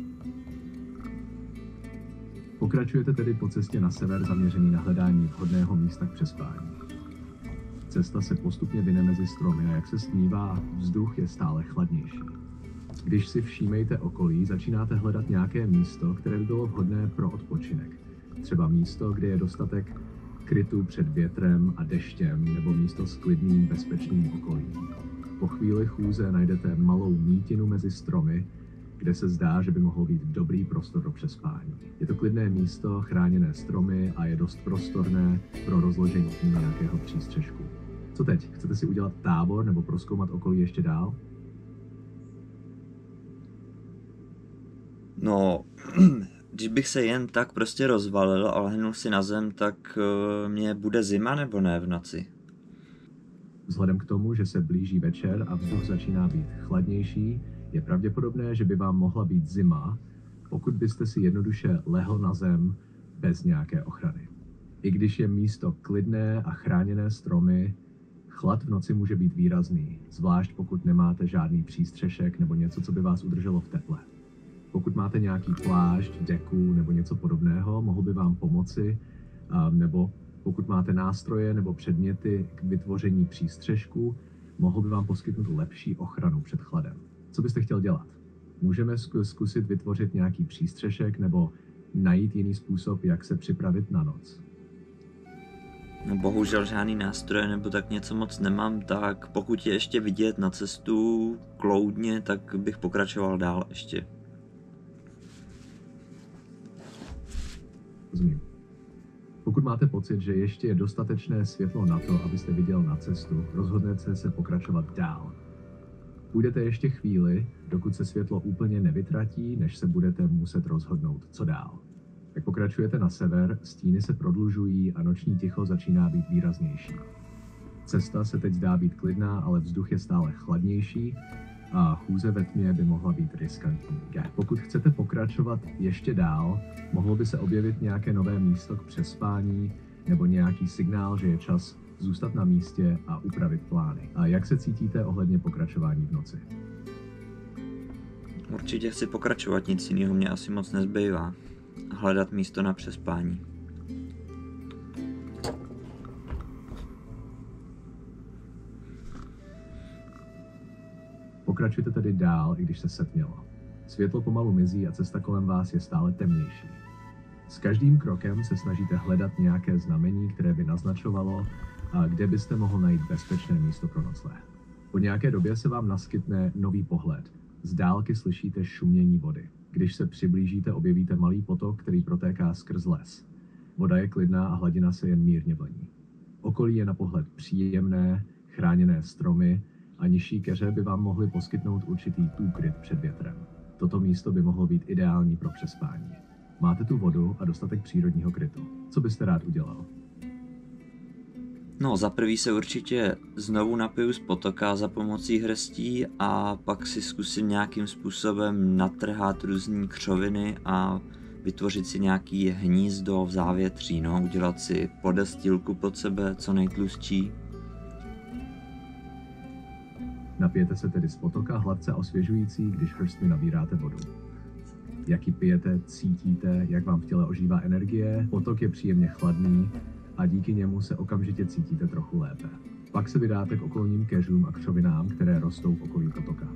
Pokračujete tedy po cestě na sever zaměřený na hledání vhodného místa k přespání. Cesta se postupně vine mezi stromy a jak se snívá, vzduch je stále chladnější. Když si všímejte okolí, začínáte hledat nějaké místo, které by bylo vhodné pro odpočinek. Třeba místo, kde je dostatek krytu před větrem a deštěm, nebo místo s klidným, bezpečným okolím. Po chvíli chůze najdete malou mítinu mezi stromy, kde se zdá, že by mohl být dobrý prostor pro přespání. Je to klidné místo, chráněné stromy a je dost prostorné pro rozložení nějakého přístřešku. Co teď? Chcete si udělat tábor nebo prozkoumat okolí ještě dál? No, když bych se jen tak prostě rozvalil a lehnul si na zem, tak mě bude zima nebo ne v noci? Vzhledem k tomu, že se blíží večer a vzduch začíná být chladnější, je pravděpodobné, že by vám mohla být zima, pokud byste si jednoduše lehl na zem bez nějaké ochrany. I když je místo klidné a chráněné stromy, chlad v noci může být výrazný, zvlášť pokud nemáte žádný přístřešek nebo něco, co by vás udrželo v teple. Pokud máte nějaký plášť, deku nebo něco podobného, mohl by vám pomoci, nebo pokud máte nástroje nebo předměty k vytvoření přístřešku, mohl by vám poskytnout lepší ochranu před chladem. Co byste chtěl dělat? Můžeme zkusit vytvořit nějaký přístřešek nebo najít jiný způsob, jak se připravit na noc. No bohužel žádný nástroje nebo tak něco moc nemám, tak pokud je ještě vidět na cestu kloudně, tak bych pokračoval dál ještě. Rozumím. Pokud máte pocit, že ještě je dostatečné světlo na to, abyste viděl na cestu, rozhodnete se pokračovat dál. Půjdete ještě chvíli, dokud se světlo úplně nevytratí, než se budete muset rozhodnout, co dál. Jak pokračujete na sever, stíny se prodlužují a noční ticho začíná být výraznější. Cesta se teď zdá být klidná, ale vzduch je stále chladnější a chůze ve tmě by mohla být riskantní. Pokud chcete pokračovat ještě dál, mohlo by se objevit nějaké nové místo k přespání nebo nějaký signál, že je čas zůstat na místě a upravit plány. A jak se cítíte ohledně pokračování v noci? Určitě chci pokračovat, nic jiného mě asi moc nezbývá. Hledat místo na přespání. Pokračujte tedy dál, i když se setmělo. Světlo pomalu mizí a cesta kolem vás je stále temnější. S každým krokem se snažíte hledat nějaké znamení, které by naznačovalo, kde byste mohl najít bezpečné místo pro nocleh. Po nějaké době se vám naskytne nový pohled. Z dálky slyšíte šumění vody. Když se přiblížíte, objevíte malý potok, který protéká skrz les. Voda je klidná a hladina se jen mírně vlní. Okolí je na pohled příjemné, chráněné stromy a nižší keře by vám mohly poskytnout určitý úkryt před větrem. Toto místo by mohlo být ideální pro přespání. Máte tu vodu a dostatek přírodního krytu. Co byste rád udělal? No, za prvý se určitě znovu napiju z potoka za pomocí hrstí a pak si zkusím nějakým způsobem natrhat různý křoviny a vytvořit si nějaký hnízdo v závětří, no, udělat si podestýlku pod sebe, co nejtlustší. Napijete se tedy z potoka, hladce osvěžující, když hrstmi nabíráte vodu. Jak ji pijete, cítíte, jak vám v těle ožívá energie, potok je příjemně chladný a díky němu se okamžitě cítíte trochu lépe. Pak se vydáte k okolním keřům a křovinám, které rostou v okolí potoka.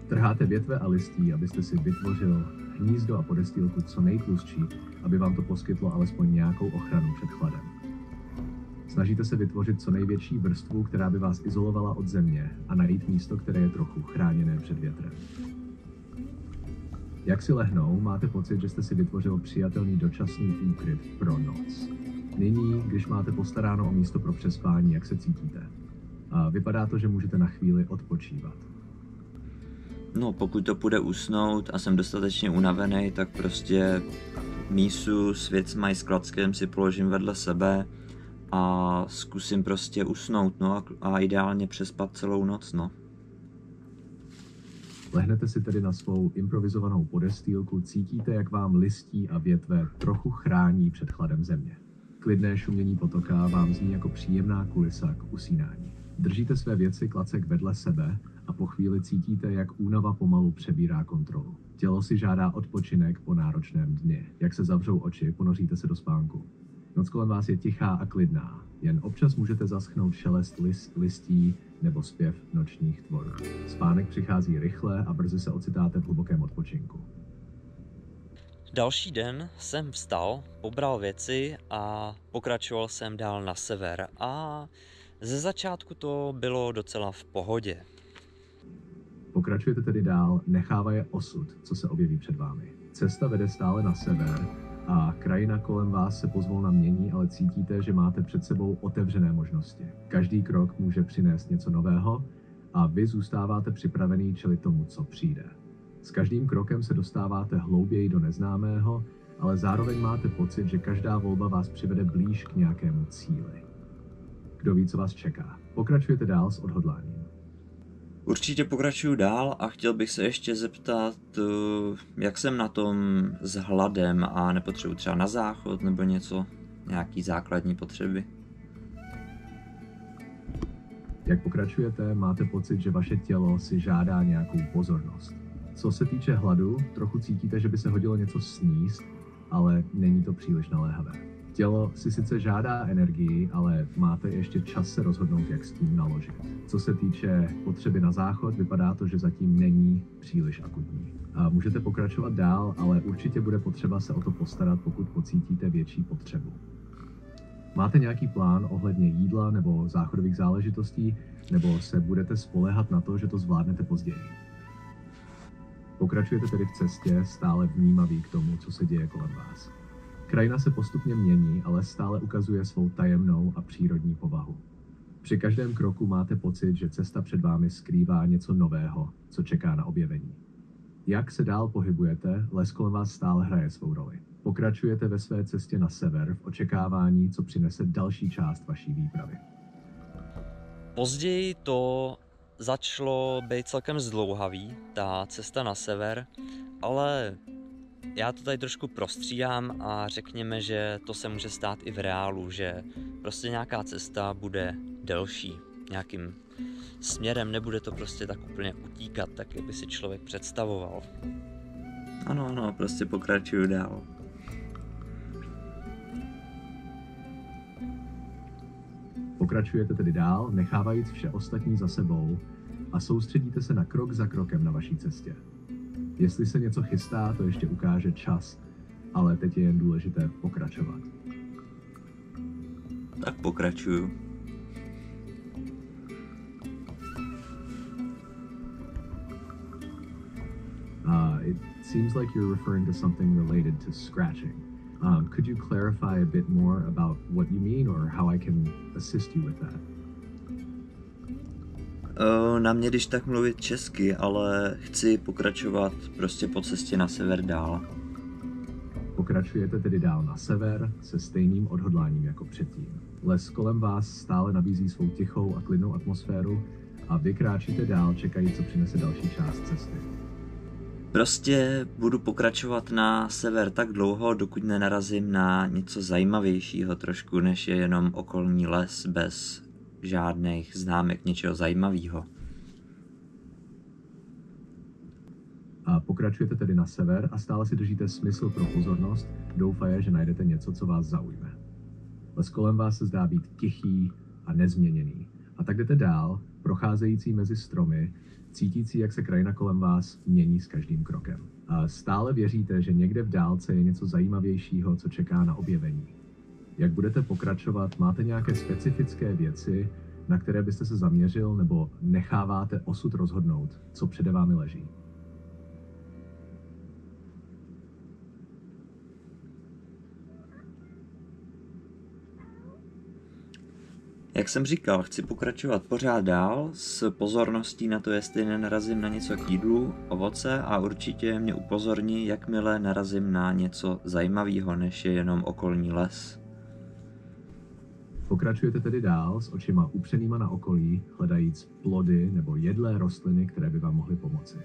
Trháte větve a listí, abyste si vytvořil hnízdo a podestýlku co nejtlustší, aby vám to poskytlo alespoň nějakou ochranu před chladem. Snažíte se vytvořit co největší vrstvu, která by vás izolovala od země a najít místo, které je trochu chráněné před větrem. Jak si lehnou, máte pocit, že jste si vytvořil přijatelný dočasný úkryt pro noc. Nyní, když máte postaráno o místo pro přespání, jak se cítíte? A vypadá to, že můžete na chvíli odpočívat. No, pokud to půjde usnout a jsem dostatečně unavený, tak prostě mísu s věcma i s klackem si položím vedle sebe a zkusím prostě usnout, no a ideálně přespat celou noc, no. Lehnete si tedy na svou improvizovanou podestýlku, cítíte, jak vám listí a větve trochu chrání před chladem země. Klidné šumění potoka vám zní jako příjemná kulisa k usínání. Držíte své věci klacek vedle sebe a po chvíli cítíte, jak únava pomalu přebírá kontrolu. Tělo si žádá odpočinek po náročném dni. Jak se zavřou oči, ponoříte se do spánku. Noc kolem vás je tichá a klidná. Jen občas můžete zaschnout šelest listí nebo zpěv nočních tvorů. Spánek přichází rychle a brzy se ocitáte v hlubokém odpočinku. Další den jsem vstal, pobral věci a pokračoval jsem dál na sever a ze začátku to bylo docela v pohodě. Pokračujete tedy dál, nechává je osud, co se objeví před vámi. Cesta vede stále na sever a krajina kolem vás se pozvolna mění, ale cítíte, že máte před sebou otevřené možnosti. Každý krok může přinést něco nového a vy zůstáváte připravený čelit tomu, co přijde. S každým krokem se dostáváte hlouběji do neznámého, ale zároveň máte pocit, že každá volba vás přivede blíž k nějakému cíli. Kdo ví, co vás čeká. Pokračujete dál s odhodláním. Určitě pokračuju dál a chtěl bych se ještě zeptat, jak jsem na tom s hladem a nepotřebuji třeba na záchod nebo něco, nějaký základní potřeby. Jak pokračujete, máte pocit, že vaše tělo si žádá nějakou pozornost. Co se týče hladu, trochu cítíte, že by se hodilo něco sníst, ale není to příliš naléhavé. Tělo si sice žádá energii, ale máte ještě čas se rozhodnout, jak s tím naložit. Co se týče potřeby na záchod, vypadá to, že zatím není příliš akutní. A můžete pokračovat dál, ale určitě bude potřeba se o to postarat, pokud pocítíte větší potřebu. Máte nějaký plán ohledně jídla nebo záchodových záležitostí, nebo se budete spoléhat na to, že to zvládnete později? Pokračujete tedy v cestě, stále vnímaví k tomu, co se děje kolem vás. Krajina se postupně mění, ale stále ukazuje svou tajemnou a přírodní povahu. Při každém kroku máte pocit, že cesta před vámi skrývá něco nového, co čeká na objevení. Jak se dál pohybujete, les kolem vás stále hraje svou roli. Pokračujete ve své cestě na sever v očekávání, co přinese další část vaší výpravy. Později to začalo být celkem zdlouhavý, ta cesta na sever, ale já to tady trošku prostřídám a řekněme, že to se může stát i v reálu, že prostě nějaká cesta bude delší nějakým směrem, nebude to prostě tak úplně utíkat, tak jak by si člověk představoval. Ano, prostě pokračuju dál. Pokračujete tedy dál, nechávajíc vše ostatní za sebou a soustředíte se na krok za krokem na vaší cestě. Jestli se něco chystá, to ještě ukáže čas, ale teď je jen důležité pokračovat. Tak pokračuju. It seems like you're referring to something related to scratching. Could you clarify a bit more about what you mean or how I can assist you with that? Na mě když tak mluvit česky, ale chci pokračovat prostě po cestě na sever dál. Pokračujete tedy dál na sever se stejným odhodláním jako předtím. Les kolem vás stále nabízí svou tichou a klidnou atmosféru a vy kráčíte dál, čekají, co přinese další část cesty. Prostě budu pokračovat na sever tak dlouho, dokud nenarazím na něco zajímavějšího trošku, než je jenom okolní les bez žádných známek něčeho zajímavého. A pokračujete tedy na sever a stále si držíte smysl pro pozornost, doufaje, že najdete něco, co vás zaujme. Les kolem vás se zdá být tichý a nezměněný. A tak jdete dál, procházející mezi stromy, cítící, jak se krajina kolem vás mění s každým krokem. A stále věříte, že někde v dálce je něco zajímavějšího, co čeká na objevení. Jak budete pokračovat, máte nějaké specifické věci, na které byste se zaměřil, nebo necháváte osud rozhodnout, co přede vámi leží? Jak jsem říkal, chci pokračovat pořád dál s pozorností na to, jestli nenarazím na něco k jídlu, ovoce a určitě mě upozorní, jakmile narazím na něco zajímavého, než je jenom okolní les. Pokračujete tedy dál s očima upřenýma na okolí, hledajíc plody nebo jedlé rostliny, které by vám mohly pomoci.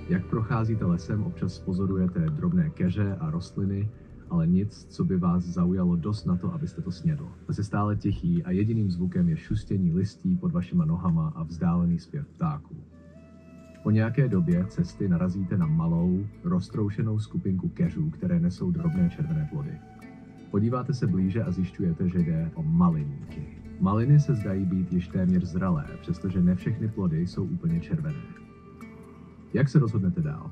Jak procházíte lesem, občas pozorujete drobné keře a rostliny, ale nic, co by vás zaujalo dost na to, abyste to snědl. Jste stále tichý a jediným zvukem je šustění listí pod vašima nohama a vzdálený zpěv ptáků. Po nějaké době cesty narazíte na malou, roztroušenou skupinku keřů, které nesou drobné červené plody. Podíváte se blíže a zjišťujete, že jde o maliníky. Maliny se zdají být již téměř zralé, přestože ne všechny plody jsou úplně červené. Jak se rozhodnete dál?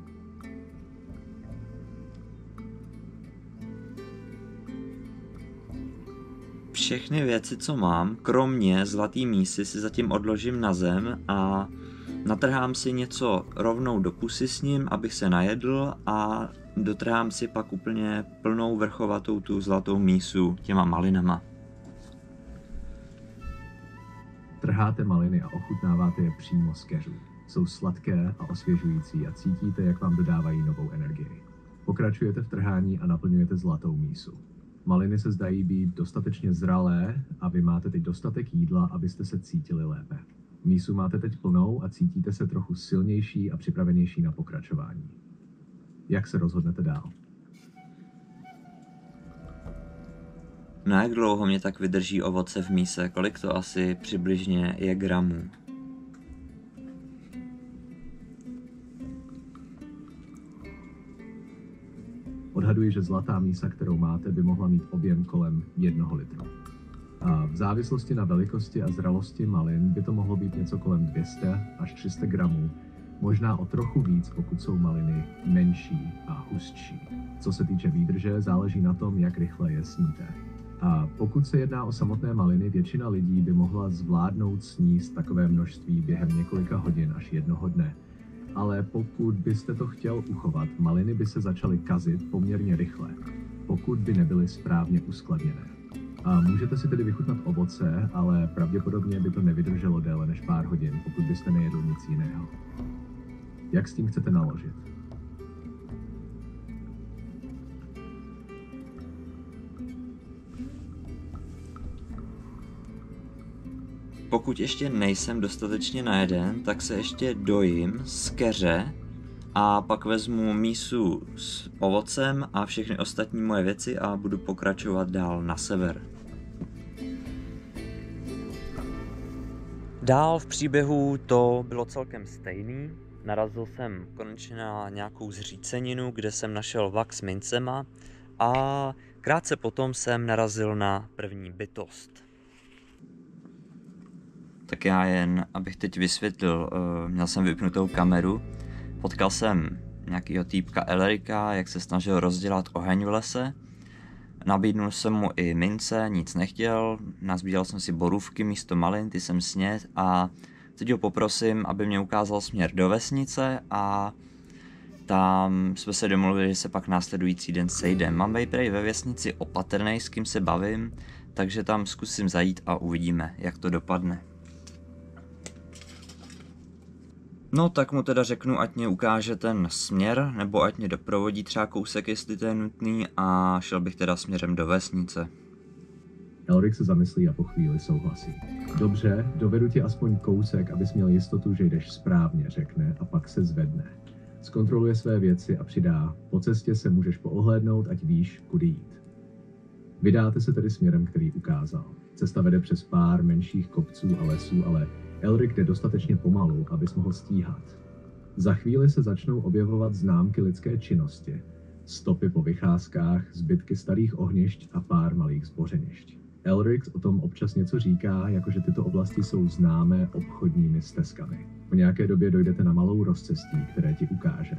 Všechny věci, co mám, kromě zlatý mísy, si zatím odložím na zem a natrhám si něco rovnou do pusy s ním, abych se najedl a dotrhám si pak úplně plnou vrchovatou tu zlatou mísu těma malinama. Trháte maliny a ochutnáváte je přímo z keřů. Jsou sladké a osvěžující a cítíte, jak vám dodávají novou energii. Pokračujete v trhání a naplňujete zlatou mísu. Maliny se zdají být dostatečně zralé a vy máte teď dostatek jídla, abyste se cítili lépe. Mísu máte teď plnou a cítíte se trochu silnější a připravenější na pokračování. Jak se rozhodnete dál? Na jak dlouho mě tak vydrží ovoce v míse? Kolik to asi přibližně je gramů? Odhaduji, že zlatá mísa, kterou máte, by mohla mít objem kolem 1 litru. A v závislosti na velikosti a zralosti malin by to mohlo být něco kolem 200 až 300 gramů, možná o trochu víc, pokud jsou maliny menší a hustší. Co se týče výdrže, záleží na tom, jak rychle je sníte. A pokud se jedná o samotné maliny, většina lidí by mohla zvládnout sníst takové množství během několika hodin až jednoho dne. Ale pokud byste to chtěl uchovat, maliny by se začaly kazit poměrně rychle, pokud by nebyly správně uskladněné. A můžete si tedy vychutnat ovoce, ale pravděpodobně by to nevydrželo déle než pár hodin, pokud byste nejedl nic jiného. Jak s tím chcete naložit? Pokud ještě nejsem dostatečně najeden, tak se ještě dojím z keře a pak vezmu mísu s ovocem a všechny ostatní moje věci a budu pokračovat dál na sever. Dál v příběhu to bylo celkem stejný. Narazil jsem konečně na nějakou zříceninu, kde jsem našel vak s mincema a krátce potom jsem narazil na první bytost. Tak já jen, abych teď vysvětlil, měl jsem vypnutou kameru, potkal jsem nějakýho týpka Elrika, jak se snažil rozdělat oheň v lese, nabídnul jsem mu i mince, nic nechtěl, nazbíral jsem si borůvky místo malin, ty jsem snědl a teď ho poprosím, aby mě ukázal směr do vesnice a tam jsme se domluvili, že se pak následující den sejdem. Mám prej ve vesnici opatrnej, s kým se bavím, takže tam zkusím zajít a uvidíme, jak to dopadne. No tak mu teda řeknu, ať mě ukáže ten směr, nebo ať mě doprovodí třeba kousek, jestli to je nutný, a šel bych teda směrem do vesnice. Elric se zamyslí a po chvíli souhlasí. Dobře, dovedu ti aspoň kousek, abys měl jistotu, že jdeš správně, řekne a pak se zvedne. Zkontroluje své věci a přidá, po cestě se můžeš poohlédnout, ať víš, kudy jít. Vydáte se tedy směrem, který ukázal. Cesta vede přes pár menších kopců a lesů, ale Elric jde dostatečně pomalu, abys mohl stíhat. Za chvíli se začnou objevovat známky lidské činnosti, stopy po vycházkách, zbytky starých ohnišť a pár malých zbořenišť. Elrix o tom občas něco říká, jakože tyto oblasti jsou známé obchodními stezkami. Po nějaké době dojdete na malou rozcestí, které ti ukáže.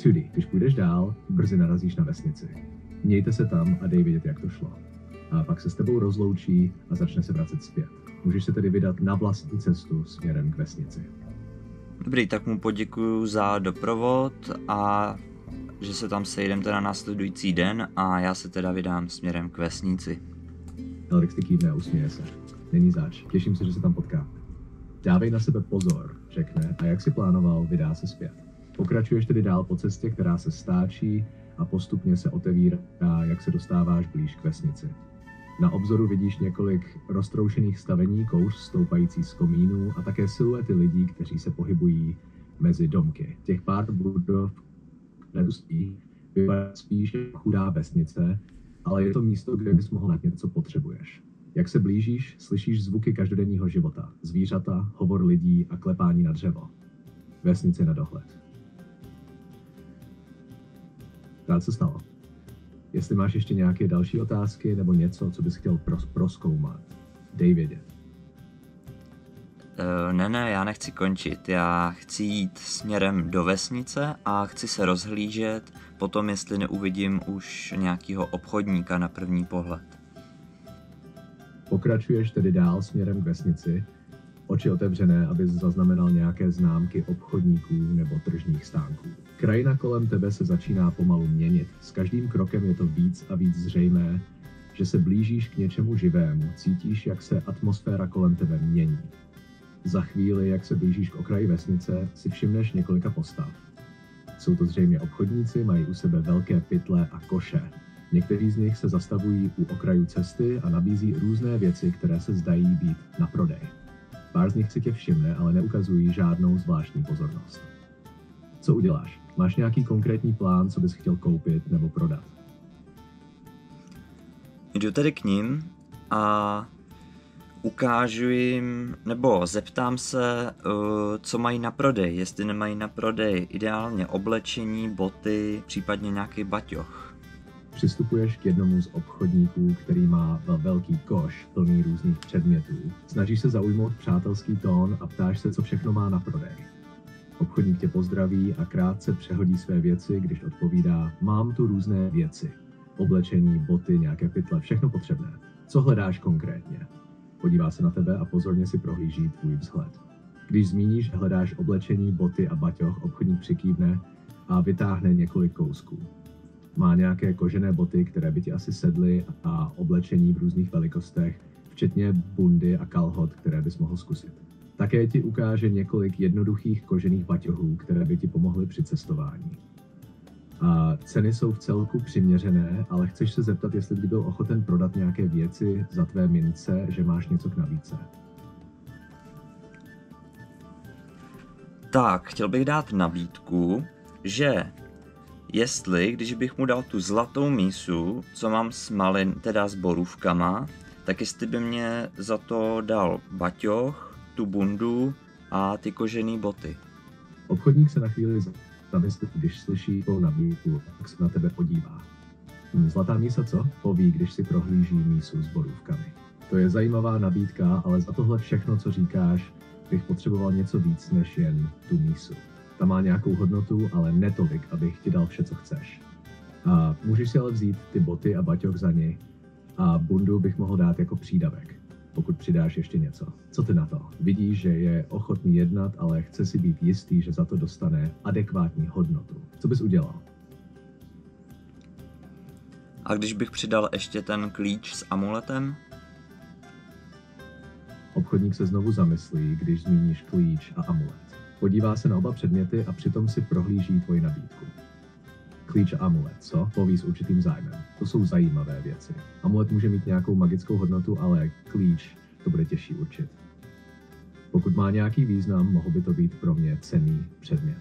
Tudy, když půjdeš dál, brzy narazíš na vesnici. Mějte se tam a dej vědět, jak to šlo. A pak se s tebou rozloučí a začne se vracet zpět. Můžeš se tedy vydat na vlastní cestu směrem k vesnici. Dobrý, tak mu poděkuju za doprovod a že se tam sejdeme teda následující den a já se teda vydám směrem k vesnici. Elrix ty kývne a usměje se. Není zač, těším se, že se tam potká. Dávej na sebe pozor, řekne a jak si plánoval, vydá se zpět. Pokračuješ tedy dál po cestě, která se stáčí a postupně se otevírá, jak se dostáváš blíž k vesnici. Na obzoru vidíš několik roztroušených stavení kouř stoupající z komínů a také siluety lidí, kteří se pohybují mezi domky. Těch pár budov nedostí, vypadá spíš jako chudá vesnice, ale je to místo, kde bys mohl najít něco, co potřebuješ. Jak se blížíš, slyšíš zvuky každodenního života, zvířata, hovor lidí a klepání na dřevo. Vesnice na dohled. Rád se stalo. Jestli máš ještě nějaké další otázky nebo něco, co bys chtěl prozkoumat, dej vědět. Ne, já nechci končit. Já chci jít směrem do vesnice a chci se rozhlížet, potom jestli neuvidím už nějakého obchodníka na první pohled. Pokračuješ tedy dál směrem k vesnici, oči otevřené, abys zaznamenal nějaké známky obchodníků nebo tržních stánků. Krajina kolem tebe se začíná pomalu měnit. S každým krokem je to víc a víc zřejmé, že se blížíš k něčemu živému. Cítíš, jak se atmosféra kolem tebe mění. Za chvíli, jak se blížíš k okraji vesnice, si všimneš několika postav. Jsou to zřejmě obchodníci, mají u sebe velké pytle a koše. Někteří z nich se zastavují u okrajů cesty a nabízí různé věci, které se zdají být na prodej. Pár z nich si tě všimne, ale neukazují žádnou zvláštní pozornost. Co uděláš? Máš nějaký konkrétní plán, co bys chtěl koupit nebo prodat? Jdu tedy k ním a ukážu jim, nebo zeptám se, co mají na prodej. Jestli nemají na prodej ideálně oblečení, boty, případně nějaký baťoch. Přistupuješ k jednomu z obchodníků, který má velký koš plný různých předmětů. Snažíš se zaujmout přátelský tón a ptáš se, co všechno má na prodej. Obchodník tě pozdraví a krátce přehodí své věci, když odpovídá: mám tu různé věci. Oblečení, boty, nějaké pytle, všechno potřebné. Co hledáš konkrétně? Podívá se na tebe a pozorně si prohlíží tvůj vzhled. Když zmíníš, že hledáš oblečení, boty a baťoch, obchodník přikývne a vytáhne několik kousků. Má nějaké kožené boty, které by ti asi sedly, a oblečení v různých velikostech, včetně bundy a kalhot, které bys mohl zkusit. Také ti ukáže několik jednoduchých kožených baťohů, které by ti pomohly při cestování. A ceny jsou v celku přiměřené, ale chceš se zeptat, jestli by byl ochoten prodat nějaké věci za tvé mince, že máš něco k nabídce. Tak, chtěl bych dát nabídku, že jestli, když bych mu dal tu zlatou mísu, co mám s malin, teda s borůvkama, tak jestli by mě za to dal baťoch, tu bundu a ty kožené boty. Obchodník se na chvíli zamyslí, když slyší tvou nabídku, tak se na tebe podívá. Zlatá mísa co? Poví, když si prohlíží mísu s borůvkami. To je zajímavá nabídka, ale za tohle všechno, co říkáš, bych potřeboval něco víc než jen tu mísu. Ta má nějakou hodnotu, ale ne tolik, abych ti dal vše, co chceš. A můžeš si ale vzít ty boty a baťoch za ně a bundu bych mohl dát jako přídavek, pokud přidáš ještě něco. Co ty na to? Vidíš, že je ochotný jednat, ale chce si být jistý, že za to dostane adekvátní hodnotu. Co bys udělal? A když bych přidal ještě ten klíč s amuletem? Obchodník se znovu zamyslí, když zmíníš klíč a amulet. Podívá se na oba předměty a přitom si prohlíží tvoji nabídku. Klíč a amulet, co? Poví s určitým zájmem. To jsou zajímavé věci. Amulet může mít nějakou magickou hodnotu, ale klíč to bude těžší určit. Pokud má nějaký význam, mohl by to být pro mě cenný předmět.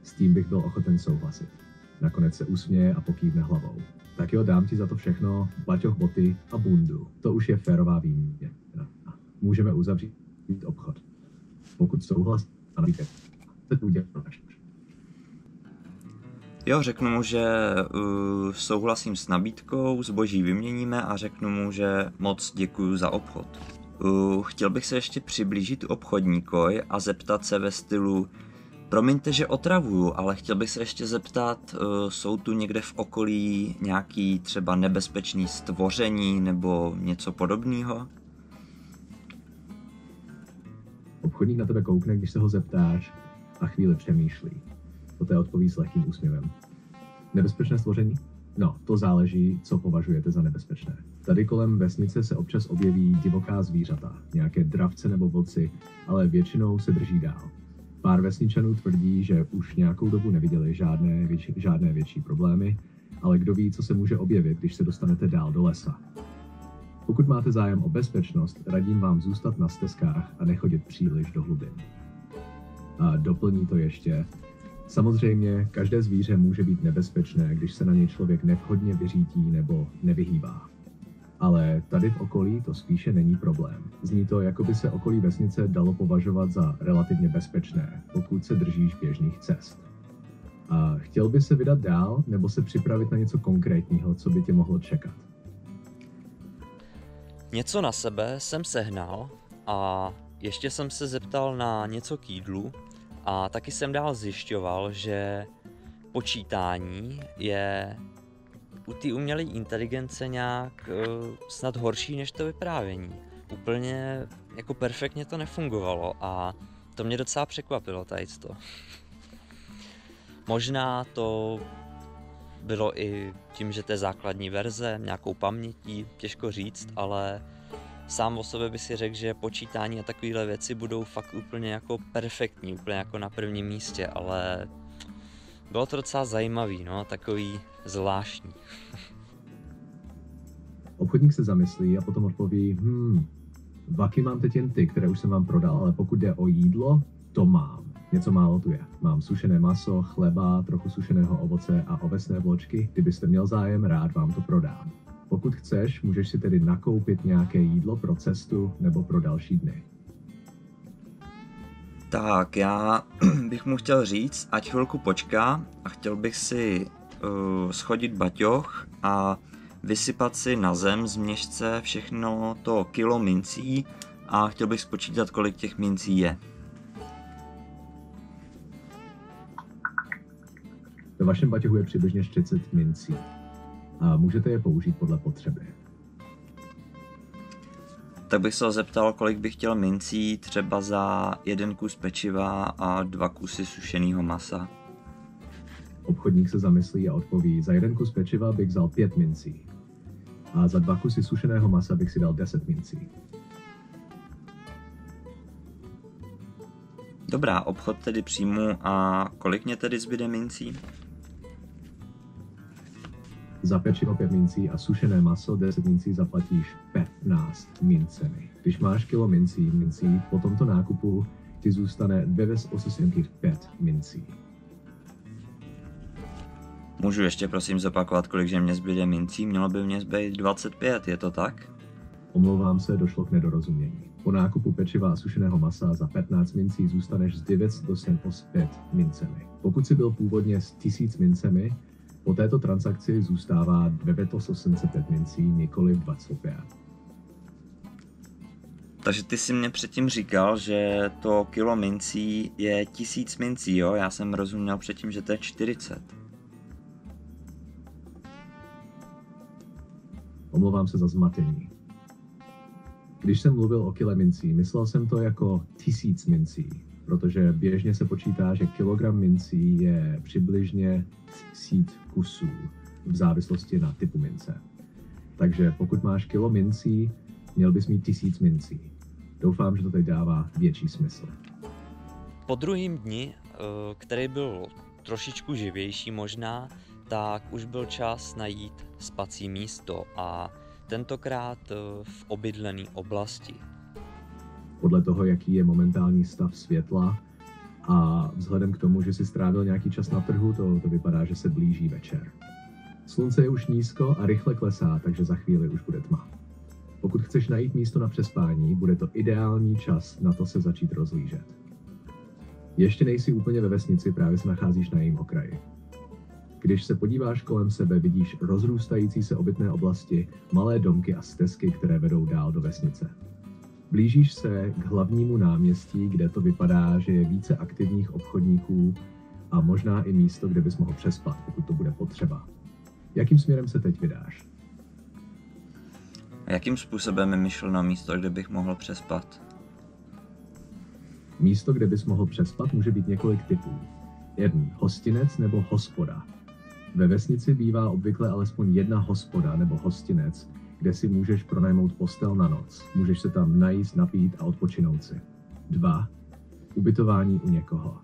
S tím bych byl ochoten souhlasit. Nakonec se usměje a pokývne hlavou. Tak jo, dám ti za to všechno, baťoch, boty a bundu. To už je férová výměna. Můžeme uzavřít obchod. Pokud souhlasíte, se to uděláš. Jo, řeknu mu, že souhlasím s nabídkou, zboží vyměníme a řeknu mu, že moc děkuju za obchod. Chtěl bych se ještě přiblížit obchodníkovi a zeptat se ve stylu: promiňte, že otravuju, ale chtěl bych se ještě zeptat, jsou tu někde v okolí nějaký třeba nebezpečný stvoření nebo něco podobného? Obchodník na tebe koukne, když se ho zeptáš, a chvíli přemýšlí. Poté odpoví s lehkým úsměvem. Nebezpečné stvoření? No, to záleží, co považujete za nebezpečné. Tady kolem vesnice se občas objeví divoká zvířata, nějaké dravce nebo vlci, ale většinou se drží dál. Pár vesničanů tvrdí, že už nějakou dobu neviděli žádné větší problémy, ale kdo ví, co se může objevit, když se dostanete dál do lesa. Pokud máte zájem o bezpečnost, radím vám zůstat na stezkách a nechodit příliš do hlubin. A doplní to ještě: samozřejmě, každé zvíře může být nebezpečné, když se na něj člověk nevhodně vyřítí nebo nevyhýbá. Ale tady v okolí to spíše není problém. Zní to, jako by se okolí vesnice dalo považovat za relativně bezpečné, pokud se držíš běžných cest. A chtěl by se vydat dál, nebo se připravit na něco konkrétního, co by tě mohlo čekat? Něco na sebe jsem sehnal a ještě jsem se zeptal na něco k jídlu a taky jsem dál zjišťoval, že počítání je u té umělé inteligence nějak snad horší než to vyprávění. Úplně jako perfektně to nefungovalo a to mě docela překvapilo tadyto. Možná to bylo i tím, že to je základní verze, nějakou pamětí, těžko říct, ale sám o sobě by si řekl, že počítání a takovéhle věci budou fakt úplně jako perfektní, úplně jako na prvním místě, ale bylo to docela zajímavý, no, takový zvláštní. Obchodník se zamyslí a potom odpoví: vaky mám teď jen ty, které už jsem vám prodal, ale pokud jde o jídlo, to mám. Něco málo tu je. Mám sušené maso, chleba, trochu sušeného ovoce a ovesné vločky. Kdybyste měl zájem, rád vám to prodám. Pokud chceš, můžeš si tedy nakoupit nějaké jídlo pro cestu nebo pro další dny. Tak, já bych mu chtěl říct, ať chvilku počká a chtěl bych si schodit baťoch a vysypat si na zem z měšce všechno to kilo mincí a chtěl bych spočítat, kolik těch mincí je. Ve vašem baťohu je přibližně 40 mincí a můžete je použít podle potřeby. Tak bych se ho zeptal, kolik bych chtěl mincí třeba za 1 kus pečiva a 2 kusy sušeného masa. Obchodník se zamyslí a odpoví: za 1 kus pečiva bych vzal 5 mincí a za 2 kusy sušeného masa bych si dal 10 mincí. Dobrá, obchod tedy přijmu a kolik mě tedy zbyde mincí? Za pečivo 5 mincí a sušené maso 10 mincí zaplatíš 15 mincemi. Když máš kilo mincí, po tomto nákupu ti zůstane 985 mincí. Můžu ještě prosím zopakovat, kolik že mě zbyde mincí? Mělo by mě zbýt 25, je to tak? Omlouvám se, došlo k nedorozumění. Po nákupu pečiva a sušeného masa za 15 mincí zůstaneš s 985 mincemi. Pokud si byl původně s 1000 mincemi, po této transakci zůstává 985 mincí, nikoli 25. Takže ty jsi mě předtím říkal, že to kilo mincí je 1000 mincí, jo? Já jsem rozuměl předtím, že to je 40. Omlouvám se za zmatení. Když jsem mluvil o kile mincí, myslel jsem to jako 1000 mincí, protože běžně se počítá, že kilogram mincí je přibližně 1000 kusů v závislosti na typu mince. Takže pokud máš kilo mincí, měl bys mít 1000 mincí. Doufám, že to teď dává větší smysl. Po druhém dni, který byl trošičku živější možná, tak už byl čas najít spací místo a tentokrát v obydlené oblasti. Podle toho, jaký je momentální stav světla a vzhledem k tomu, že si strávil nějaký čas na trhu, to vypadá, že se blíží večer. Slunce je už nízko a rychle klesá, takže za chvíli už bude tma. Pokud chceš najít místo na přespání, bude to ideální čas na to se začít rozhlížet. Ještě nejsi úplně ve vesnici, právě se nacházíš na jejím okraji. Když se podíváš kolem sebe, vidíš rozrůstající se obytné oblasti, malé domky a stezky, které vedou dál do vesnice. Blížíš se k hlavnímu náměstí, kde to vypadá, že je více aktivních obchodníků a možná i místo, kde bys mohl přespat, pokud to bude potřeba. Jakým směrem se teď vydáš? Jakým způsobem je myšleno místo, kde bych mohl přespat? Místo, kde bys mohl přespat, může být několik typů. 1. Hostinec nebo hospoda. Ve vesnici bývá obvykle alespoň jedna hospoda nebo hostinec, kde si můžeš pronajmout postel na noc. Můžeš se tam najíst, napít a odpočinout si. 2. Ubytování u někoho.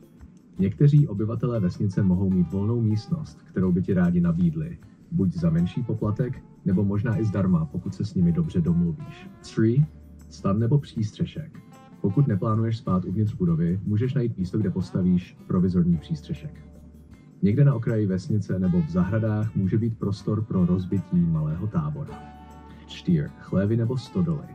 Někteří obyvatelé vesnice mohou mít volnou místnost, kterou by ti rádi nabídli, buď za menší poplatek, nebo možná i zdarma, pokud se s nimi dobře domluvíš. 3. Stan nebo přístřešek. Pokud neplánuješ spát uvnitř budovy, můžeš najít místo, kde postavíš provizorní přístřešek. Někde na okraji vesnice nebo v zahradách může být prostor pro rozbití malého tábora. 4. Chlévy nebo stodoly.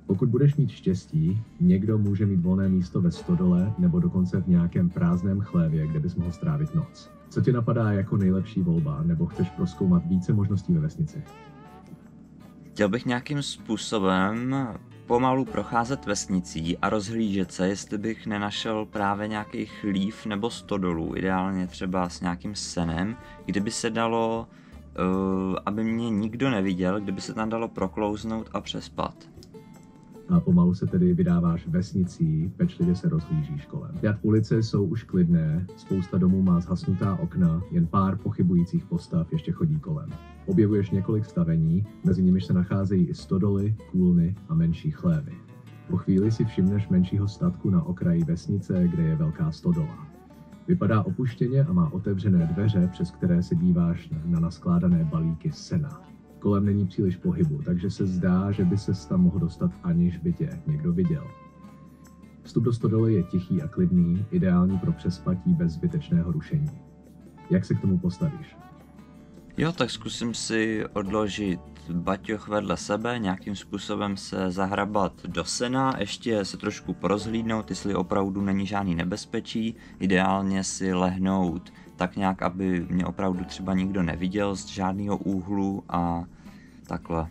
Pokud budeš mít štěstí, někdo může mít volné místo ve stodole nebo dokonce v nějakém prázdném chlévě, kde bys mohl strávit noc. Co ti napadá jako nejlepší volba, nebo chceš prozkoumat více možností ve vesnici? Chtěl bych nějakým způsobem pomalu procházet vesnicí a rozhlížet se, jestli bych nenašel právě nějaký chlív nebo stodolu, ideálně třeba s nějakým senem, kdyby se dalo, aby mě nikdo neviděl, kdyby se tam dalo proklouznout a přespat. A pomalu se tedy vydáváš vesnicí, pečlivě se rozhlížíš kolem. Ulice jsou už klidné, spousta domů má zhasnutá okna, jen pár pochybujících postav ještě chodí kolem. Objevuješ několik stavení, mezi nimiž se nacházejí i stodoly, kůlny a menší chlévy. Po chvíli si všimneš menšího statku na okraji vesnice, kde je velká stodola. Vypadá opuštěně a má otevřené dveře, přes které se díváš na naskládané balíky sena. Kolem není příliš pohybu, takže se zdá, že by ses tam mohl dostat, aniž by tě někdo viděl. Vstup do stodoly je tichý a klidný, ideální pro přespatí bez zbytečného rušení. Jak se k tomu postavíš? Jo, tak zkusím si odložit baťoch vedle sebe, nějakým způsobem se zahrabat do sena, ještě se trošku porozhlídnout, jestli opravdu není žádný nebezpečí, ideálně si lehnout tak nějak, aby mě opravdu třeba nikdo neviděl z žádného úhlu a takhle.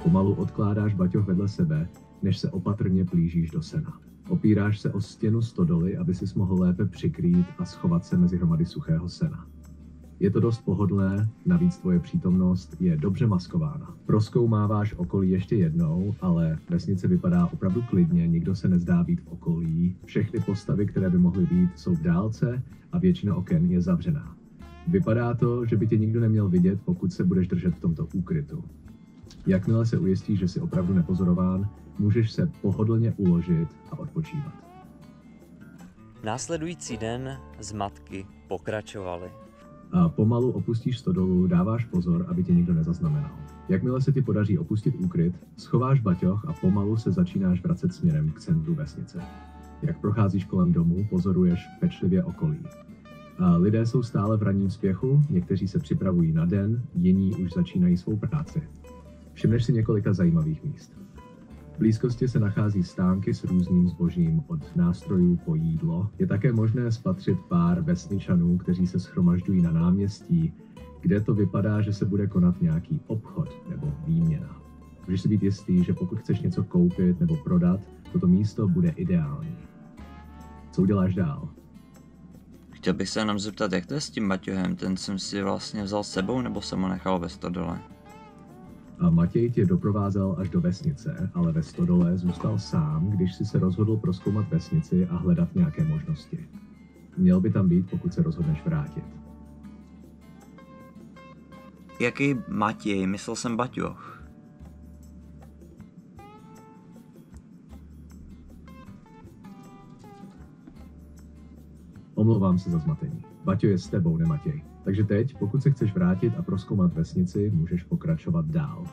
Pomalu odkládáš baťoch vedle sebe, než se opatrně plížíš do sena. Opíráš se o stěnu stodoly, aby sis mohl lépe přikrýt a schovat se mezi hromady suchého sena. Je to dost pohodlné, navíc tvoje přítomnost je dobře maskována. Prozkoumáváš okolí ještě jednou, ale vesnice vypadá opravdu klidně, nikdo se nezdá být v okolí. Všechny postavy, které by mohly být, jsou v dálce a většina oken je zavřená. Vypadá to, že by tě nikdo neměl vidět, pokud se budeš držet v tomto úkrytu. Jakmile se ujistíš, že jsi opravdu nepozorován, můžeš se pohodlně uložit a odpočívat. Následující den zmatky pokračovaly. A pomalu opustíš stodolu, dáváš pozor, aby tě nikdo nezaznamenal. Jakmile se ti podaří opustit úkryt, schováš baťoch a pomalu se začínáš vracet směrem k centru vesnice. Jak procházíš kolem domu, pozoruješ pečlivě okolí. A lidé jsou stále v ranním spěchu, někteří se připravují na den, jiní už začínají svou práci. Všimneš si několika zajímavých míst. V blízkosti se nachází stánky s různým zbožím od nástrojů po jídlo. Je také možné spatřit pár vesničanů, kteří se shromažďují na náměstí, kde to vypadá, že se bude konat nějaký obchod nebo výměna. Můžeš si být jistý, že pokud chceš něco koupit nebo prodat, toto místo bude ideální. Co uděláš dál? Chtěl bych se jenom zeptat, jak to je s tím baťohem, ten jsem si vlastně vzal s sebou nebo jsem ho nechal ve stodole? A Matěj tě doprovázel až do vesnice, ale ve stodole zůstal sám, když si se rozhodl prozkoumat vesnici a hledat nějaké možnosti. Měl by tam být, pokud se rozhodneš vrátit. Jaký Matěj? Myslel jsem baťoch. Omlouvám se za zmatení. Baťo je s tebou, ne Matěj. Takže teď, pokud se chceš vrátit a prozkoumat vesnici, můžeš pokračovat dál.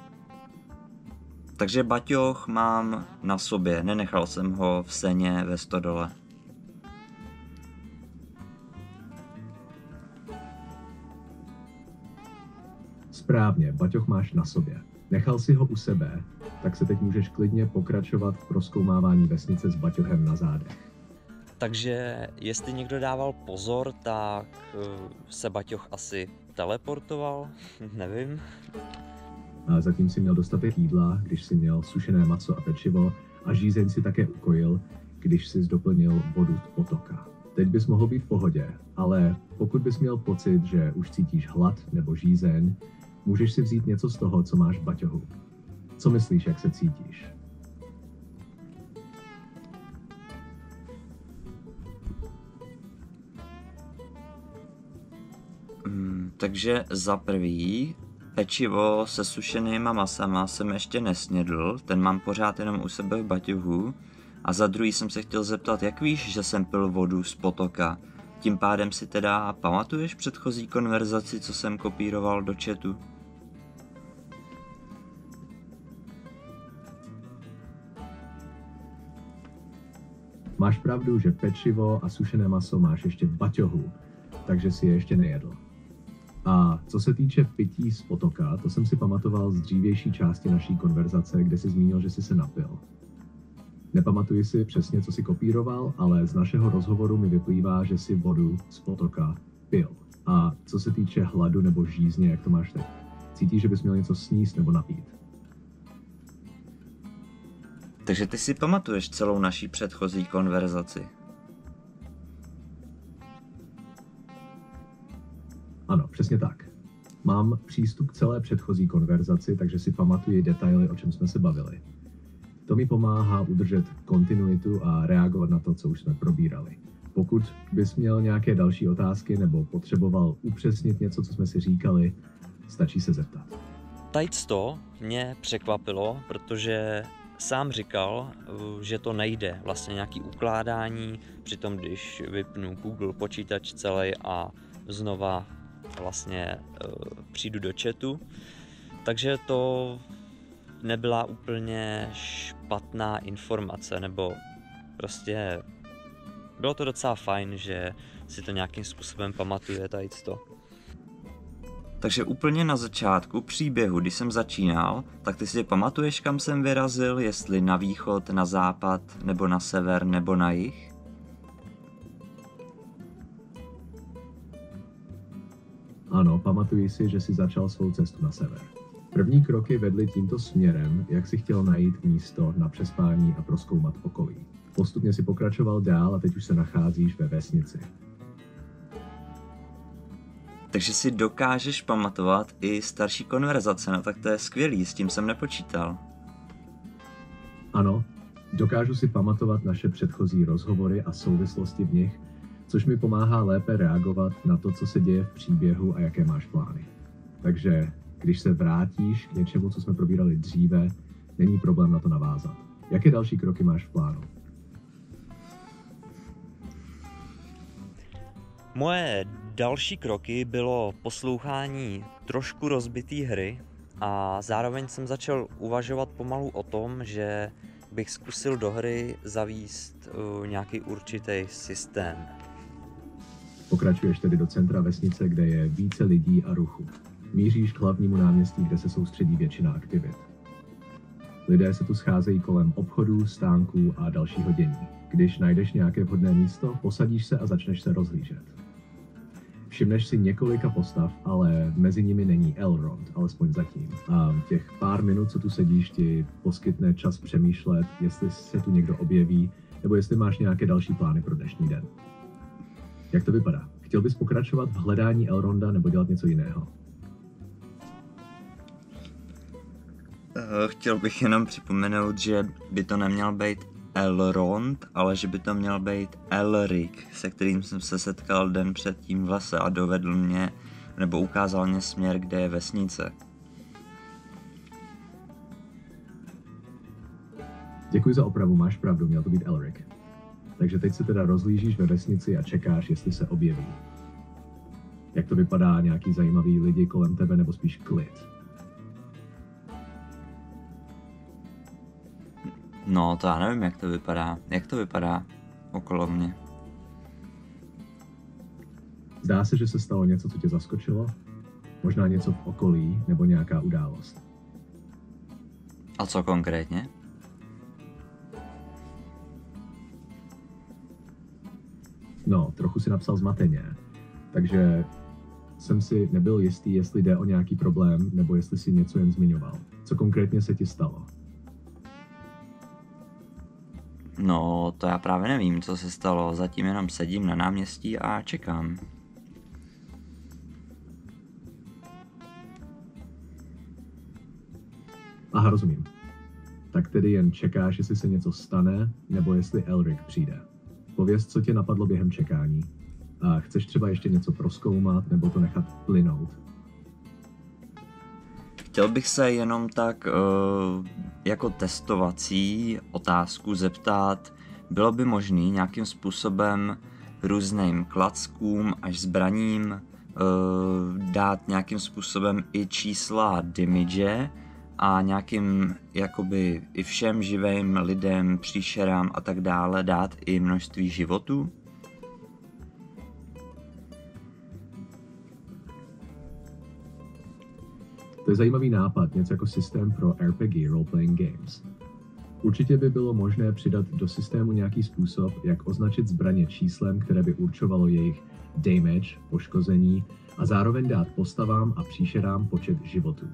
Takže baťoch mám na sobě, nenechal jsem ho v seně ve stodole. Správně, baťoch máš na sobě. Nechal si ho u sebe, tak se teď můžeš klidně pokračovat v prozkoumávání vesnice s baťohem na zádech. Takže jestli někdo dával pozor, tak se Baťoch asi teleportoval, nevím. A zatím si měl dostatek jídla, když si měl sušené maso a pečivo, a žízeň si také ukojil, když si doplnil vodu z potoka. Teď bys mohl být v pohodě, ale pokud bys měl pocit, že už cítíš hlad nebo žízeň, můžeš si vzít něco z toho, co máš v baťohu. Co myslíš, jak se cítíš? Takže za prvý, pečivo se sušenýma masama jsem ještě nesnědl, ten mám pořád jenom u sebe v baťohu. A za druhý jsem se chtěl zeptat, jak víš, že jsem pil vodu z potoka? Tím pádem si teda pamatuješ předchozí konverzaci, co jsem kopíroval do chatu? Máš pravdu, že pečivo a sušené maso máš ještě v baťohu, takže si je ještě nejedl. A co se týče pití z potoka, to jsem si pamatoval z dřívější části naší konverzace, kde jsi zmínil, že jsi se napil. Nepamatuji si přesně, co jsi kopíroval, ale z našeho rozhovoru mi vyplývá, že jsi vodu z potoka pil. A co se týče hladu nebo žízně, jak to máš teď? Cítíš, že bys měl něco sníst nebo napít? Takže ty si pamatuješ celou naší předchozí konverzaci? Ano, přesně tak. Mám přístup k celé předchozí konverzaci, takže si pamatuji detaily, o čem jsme se bavili. To mi pomáhá udržet kontinuitu a reagovat na to, co už jsme probírali. Pokud bys měl nějaké další otázky nebo potřeboval upřesnit něco, co jsme si říkali, stačí se zeptat. To mě překvapilo, protože sám říkal, že to nejde, vlastně nějaký ukládání, přitom když vypnu Google počítač celý a znova vlastně přijdu do chatu, takže to nebyla úplně špatná informace, nebo prostě bylo to docela fajn, že si to nějakým způsobem pamatuje tady to. Takže úplně na začátku příběhu, když jsem začínal, tak ty si pamatuješ, kam jsem vyrazil, jestli na východ, na západ, nebo na sever, nebo na jih? Ano, pamatuji si, že jsi začal svou cestu na sever. První kroky vedly tímto směrem, jak si chtěl najít místo na přespání a prozkoumat okolí. Postupně si pokračoval dál a teď už se nacházíš ve vesnici. Takže si dokážeš pamatovat i starší konverzace, no tak to je skvělý, s tím jsem nepočítal. Ano, dokážu si pamatovat naše předchozí rozhovory a souvislosti v nich, což mi pomáhá lépe reagovat na to, co se děje v příběhu a jaké máš plány. Takže když se vrátíš k něčemu, co jsme probírali dříve, není problém na to navázat. Jaké další kroky máš v plánu? Moje další kroky bylo poslouchání trošku rozbitý hry a zároveň jsem začal uvažovat pomalu o tom, že bych zkusil do hry zavíst nějaký určitý systém. Pokračuješ tedy do centra vesnice, kde je více lidí a ruchu. Míříš k hlavnímu náměstí, kde se soustředí většina aktivit. Lidé se tu scházejí kolem obchodů, stánků a dalšího dění. Když najdeš nějaké vhodné místo, posadíš se a začneš se rozhlížet. Všimneš si několika postav, ale mezi nimi není Elrond, alespoň zatím. A těch pár minut, co tu sedíš, ti poskytne čas přemýšlet, jestli se tu někdo objeví, nebo jestli máš nějaké další plány pro dnešní den. Jak to vypadá? Chtěl bys pokračovat v hledání Elronda nebo dělat něco jiného? Chtěl bych jenom připomenout, že by to neměl být Elrond, ale že by to měl být Elric, se kterým jsem se setkal den předtím v lese a dovedl mě, nebo ukázal mě směr, kde je vesnice. Děkuji za opravu, máš pravdu, měl to být Elric. Takže teď se teda rozhlížíš ve vesnici a čekáš, jestli se objeví. Jak to vypadá, nějaký zajímavý lidi kolem tebe, nebo spíš klid? No, to já nevím, jak to vypadá. Jak to vypadá okolo mě? Zdá se, že se stalo něco, co tě zaskočilo? Možná něco v okolí, nebo nějaká událost? A co konkrétně? No, trochu si napsal zmateně, takže jsem si nebyl jistý, jestli jde o nějaký problém, nebo jestli si něco jen zmiňoval. Co konkrétně se ti stalo? No, to já právě nevím, co se stalo. Zatím jenom sedím na náměstí a čekám. Aha, rozumím. Tak tedy jen čekáš, jestli se něco stane, nebo jestli Elric přijde. Pověz, co tě napadlo během čekání. A chceš třeba ještě něco prozkoumat, nebo to nechat plynout? Chtěl bych se jenom tak jako testovací otázku zeptat, bylo by možné nějakým způsobem různým klackům až zbraním dát nějakým způsobem i čísla damage a nějakým jakoby i všem živým lidem, příšerám a tak dále dát i množství životů? To je zajímavý nápad, něco jako systém pro RPG, role-playing games. Určitě by bylo možné přidat do systému nějaký způsob, jak označit zbraně číslem, které by určovalo jejich damage, poškození, a zároveň dát postavám a příšerám počet životů.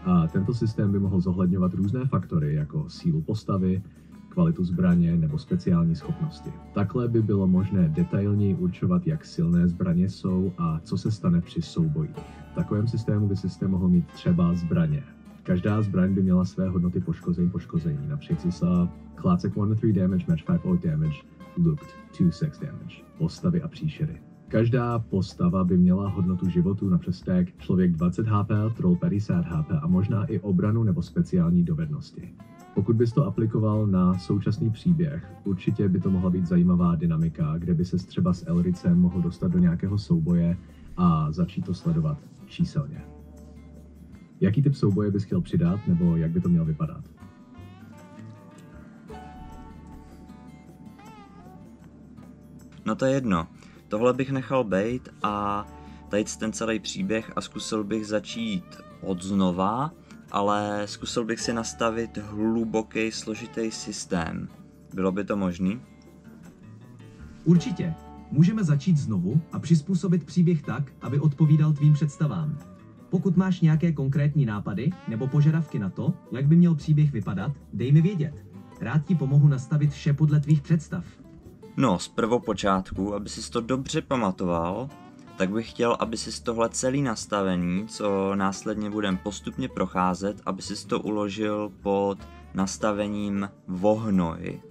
A tento systém by mohl zohledňovat různé faktory, jako sílu postavy, kvalitu zbraně nebo speciální schopnosti. Takhle by bylo možné detailněji určovat, jak silné zbraně jsou a co se stane při soubojích. V takovém systému by systém mohl mít třeba zbraně. Každá zbraň by měla své hodnoty poškození. Například Classic 1-3 damage, match 5 damage, looked 2-6 damage. Postavy a příšery. Každá postava by měla hodnotu životu na přestek člověk 20 HP, troll 50 HP a možná i obranu nebo speciální dovednosti. Pokud bys to aplikoval na současný příběh, určitě by to mohla být zajímavá dynamika, kde by ses třeba s Elricem mohl dostat do nějakého souboje a začít to sledovat číselně. Jaký typ souboje bys chtěl přidat, nebo jak by to mělo vypadat? No to je jedno. Tohle bych nechal bejt a tady ten celý příběh a zkusil bych začít od znova, ale zkusil bych si nastavit hluboký, složitý systém. Bylo by to možný? Určitě. Můžeme začít znovu a přizpůsobit příběh tak, aby odpovídal tvým představám. Pokud máš nějaké konkrétní nápady nebo požadavky na to, jak by měl příběh vypadat, dej mi vědět. Rád ti pomohu nastavit vše podle tvých představ. No, z prvopočátku, aby si to dobře pamatoval, tak bych chtěl, aby si tohle celé nastavení, co následně budeme postupně procházet, aby si to uložil pod nastavením Vohnoj.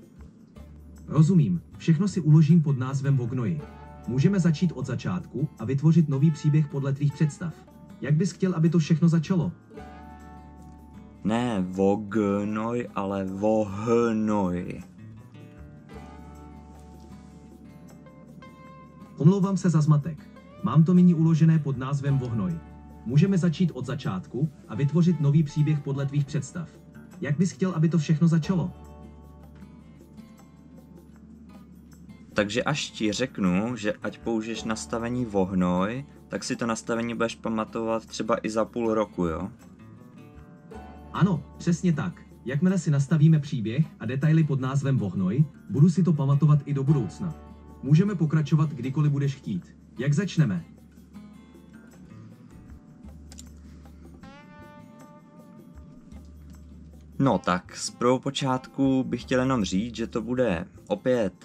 Rozumím, všechno si uložím pod názvem Vognoji. Můžeme začít od začátku a vytvořit nový příběh podle tvých představ. Jak bys chtěl, aby to všechno začalo? Ne Vognoj, ale Vohnoj. Omlouvám se za zmatek. Mám to nyní uložené pod názvem Vohnoj. Můžeme začít od začátku a vytvořit nový příběh podle tvých představ. Jak bys chtěl, aby to všechno začalo? Takže až ti řeknu, že ať použiješ nastavení Vohnoj, tak si to nastavení budeš pamatovat třeba i za půl roku, jo? Ano, přesně tak. Jakmile si nastavíme příběh a detaily pod názvem Vohnoj, budu si to pamatovat i do budoucna. Můžeme pokračovat kdykoliv budeš chtít. Jak začneme? No tak, z prvopočátku bych chtěl jenom říct, že to bude opět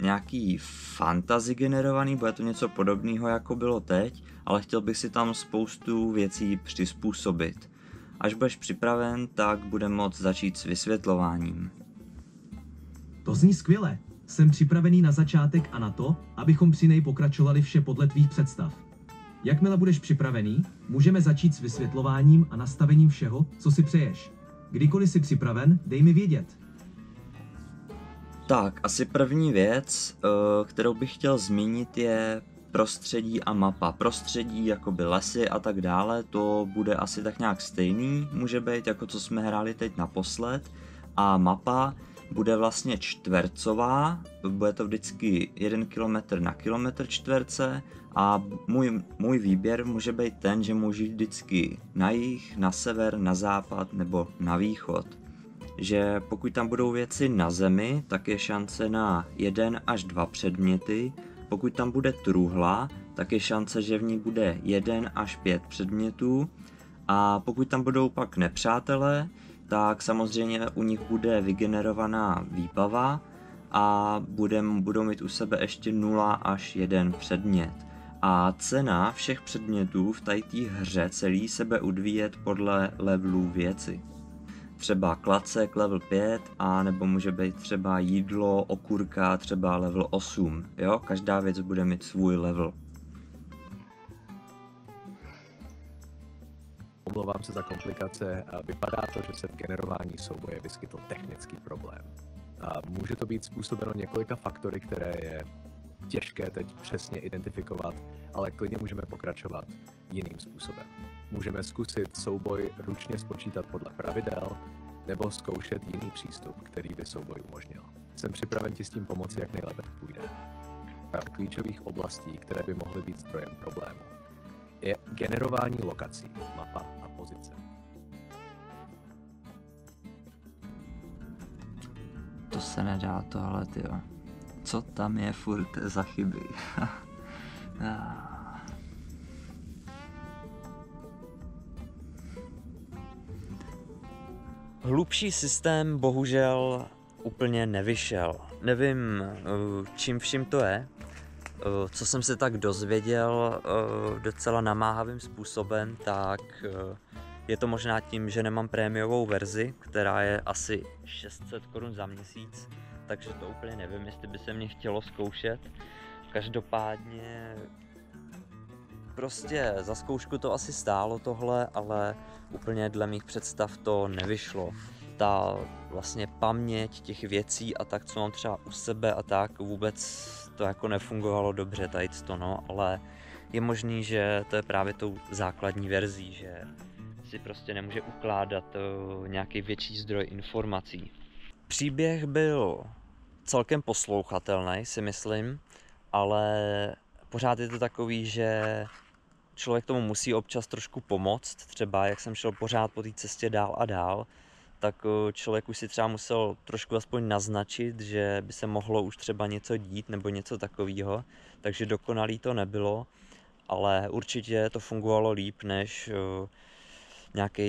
nějaký fantasy generovaný, bude to něco podobného, jako bylo teď, ale chtěl bych si tam spoustu věcí přizpůsobit. Až budeš připraven, tak budeme moct začít s vysvětlováním. To zní skvěle. Jsem připravený na začátek a na to, abychom při něj pokračovali vše podle tvých představ. Jakmile budeš připravený, můžeme začít s vysvětlováním a nastavením všeho, co si přeješ. Kdykoliv jsi připraven, dej mi vědět. Tak, asi první věc, kterou bych chtěl zmínit, je prostředí a mapa. Prostředí, jakoby lesy a tak dále, to bude asi tak nějak stejný, může být jako co jsme hráli teď naposled. A mapa bude vlastně čtvercová, bude to vždycky 1 km na kilometr čtverce a můj výběr může být ten, že můžu jít vždycky na jih, na sever, na západ nebo na východ. že pokud tam budou věci na zemi, tak je šance na 1 až 2 předměty. Pokud tam bude truhla, tak je šance, že v ní bude 1 až 5 předmětů. A pokud tam budou pak nepřátelé, tak samozřejmě u nich bude vygenerovaná výbava a budou mít u sebe ještě 0 až 1 předmět. A cena všech předmětů v té hře celý se bude odvíjet podle levelů věci. Třeba klacek level 5, a nebo může být třeba jídlo, okurka třeba level 8. Jo? Každá věc bude mít svůj level. Omlouvám se za komplikace. Vypadá to, že se v generování souboje vyskytl technický problém. Může to být způsobeno několika faktory, které je těžké teď přesně identifikovat, ale klidně můžeme pokračovat jiným způsobem. Můžeme zkusit souboj ručně spočítat podle pravidel, nebo zkoušet jiný přístup, který by souboj umožnil. Jsem připraven ti s tím pomoci, jak nejlépe půjde. Pár klíčových oblastí, které by mohly být zdrojem problému, je generování lokací, mapa a pozice. To se nedá tohle, tyjo. Co tam je furt za chyby? Hlubší systém bohužel úplně nevyšel. Nevím, čím vším to je. Co jsem se tak dozvěděl docela namáhavým způsobem, tak je to možná tím, že nemám prémiovou verzi, která je asi 600 Kč za měsíc, takže to úplně nevím, jestli by se mě chtělo zkoušet. Každopádně prostě za zkoušku to asi stálo tohle, ale úplně dle mých představ to nevyšlo. Ta vlastně paměť těch věcí a tak, co mám třeba u sebe a tak, vůbec to jako nefungovalo dobře tady to, no, ale je možný, že to je právě tou základní verzí, že si prostě nemůže ukládat nějaký větší zdroj informací. Příběh byl celkem poslouchatelný, si myslím, ale pořád je to takový, že člověk tomu musí občas trošku pomoct. Třeba jak jsem šel pořád po té cestě dál a dál, tak člověk už si třeba musel trošku aspoň naznačit, že by se mohlo už třeba něco dít nebo něco takového. Takže dokonalý to nebylo, ale určitě to fungovalo líp než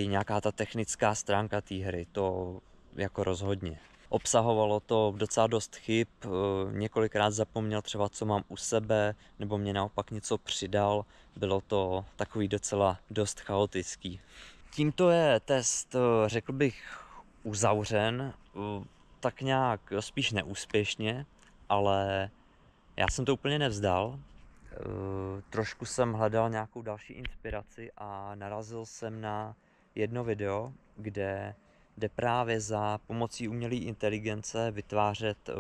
nějaká ta technická stránka té hry, to jako rozhodně. Obsahovalo to docela dost chyb, několikrát zapomněl třeba, co mám u sebe, nebo mě naopak něco přidal, bylo to takový docela dost chaotický. Tímto je test, řekl bych, uzavřen, tak nějak spíš neúspěšně, ale já jsem to úplně nevzdal. Trošku jsem hledal nějakou další inspiraci a narazil jsem na jedno video, kde jde právě za pomocí umělé inteligence vytvářet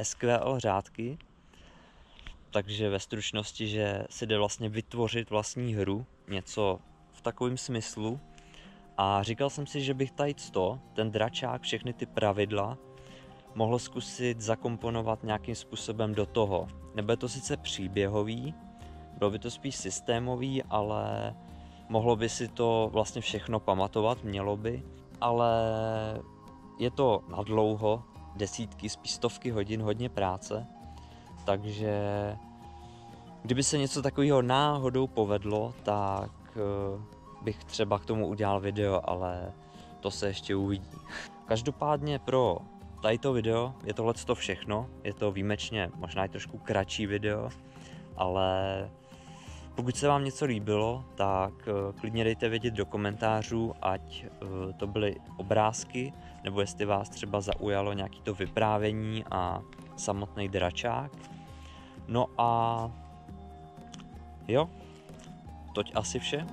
SQL řádky. Takže ve stručnosti, že si jde vlastně vytvořit vlastní hru, něco v takovém smyslu. A říkal jsem si, že bych tady ten dračák, všechny ty pravidla, mohl zkusit zakomponovat nějakým způsobem do toho. Nebude to sice příběhový, bylo by to spíš systémový, ale mohlo by si to vlastně všechno pamatovat, mělo by. Ale je to nadlouho, desítky, spíš stovky hodin, hodně práce. Takže kdyby se něco takového náhodou povedlo, tak bych třeba k tomu udělal video, ale to se ještě uvidí. Každopádně pro tato video je tohleto všechno, je to výjimečně možná i trošku kratší video, ale pokud se vám něco líbilo, tak klidně dejte vědět do komentářů, ať to byly obrázky, nebo jestli vás třeba zaujalo nějaké to vyprávění a samotný dračák. No a jo, toť asi vše.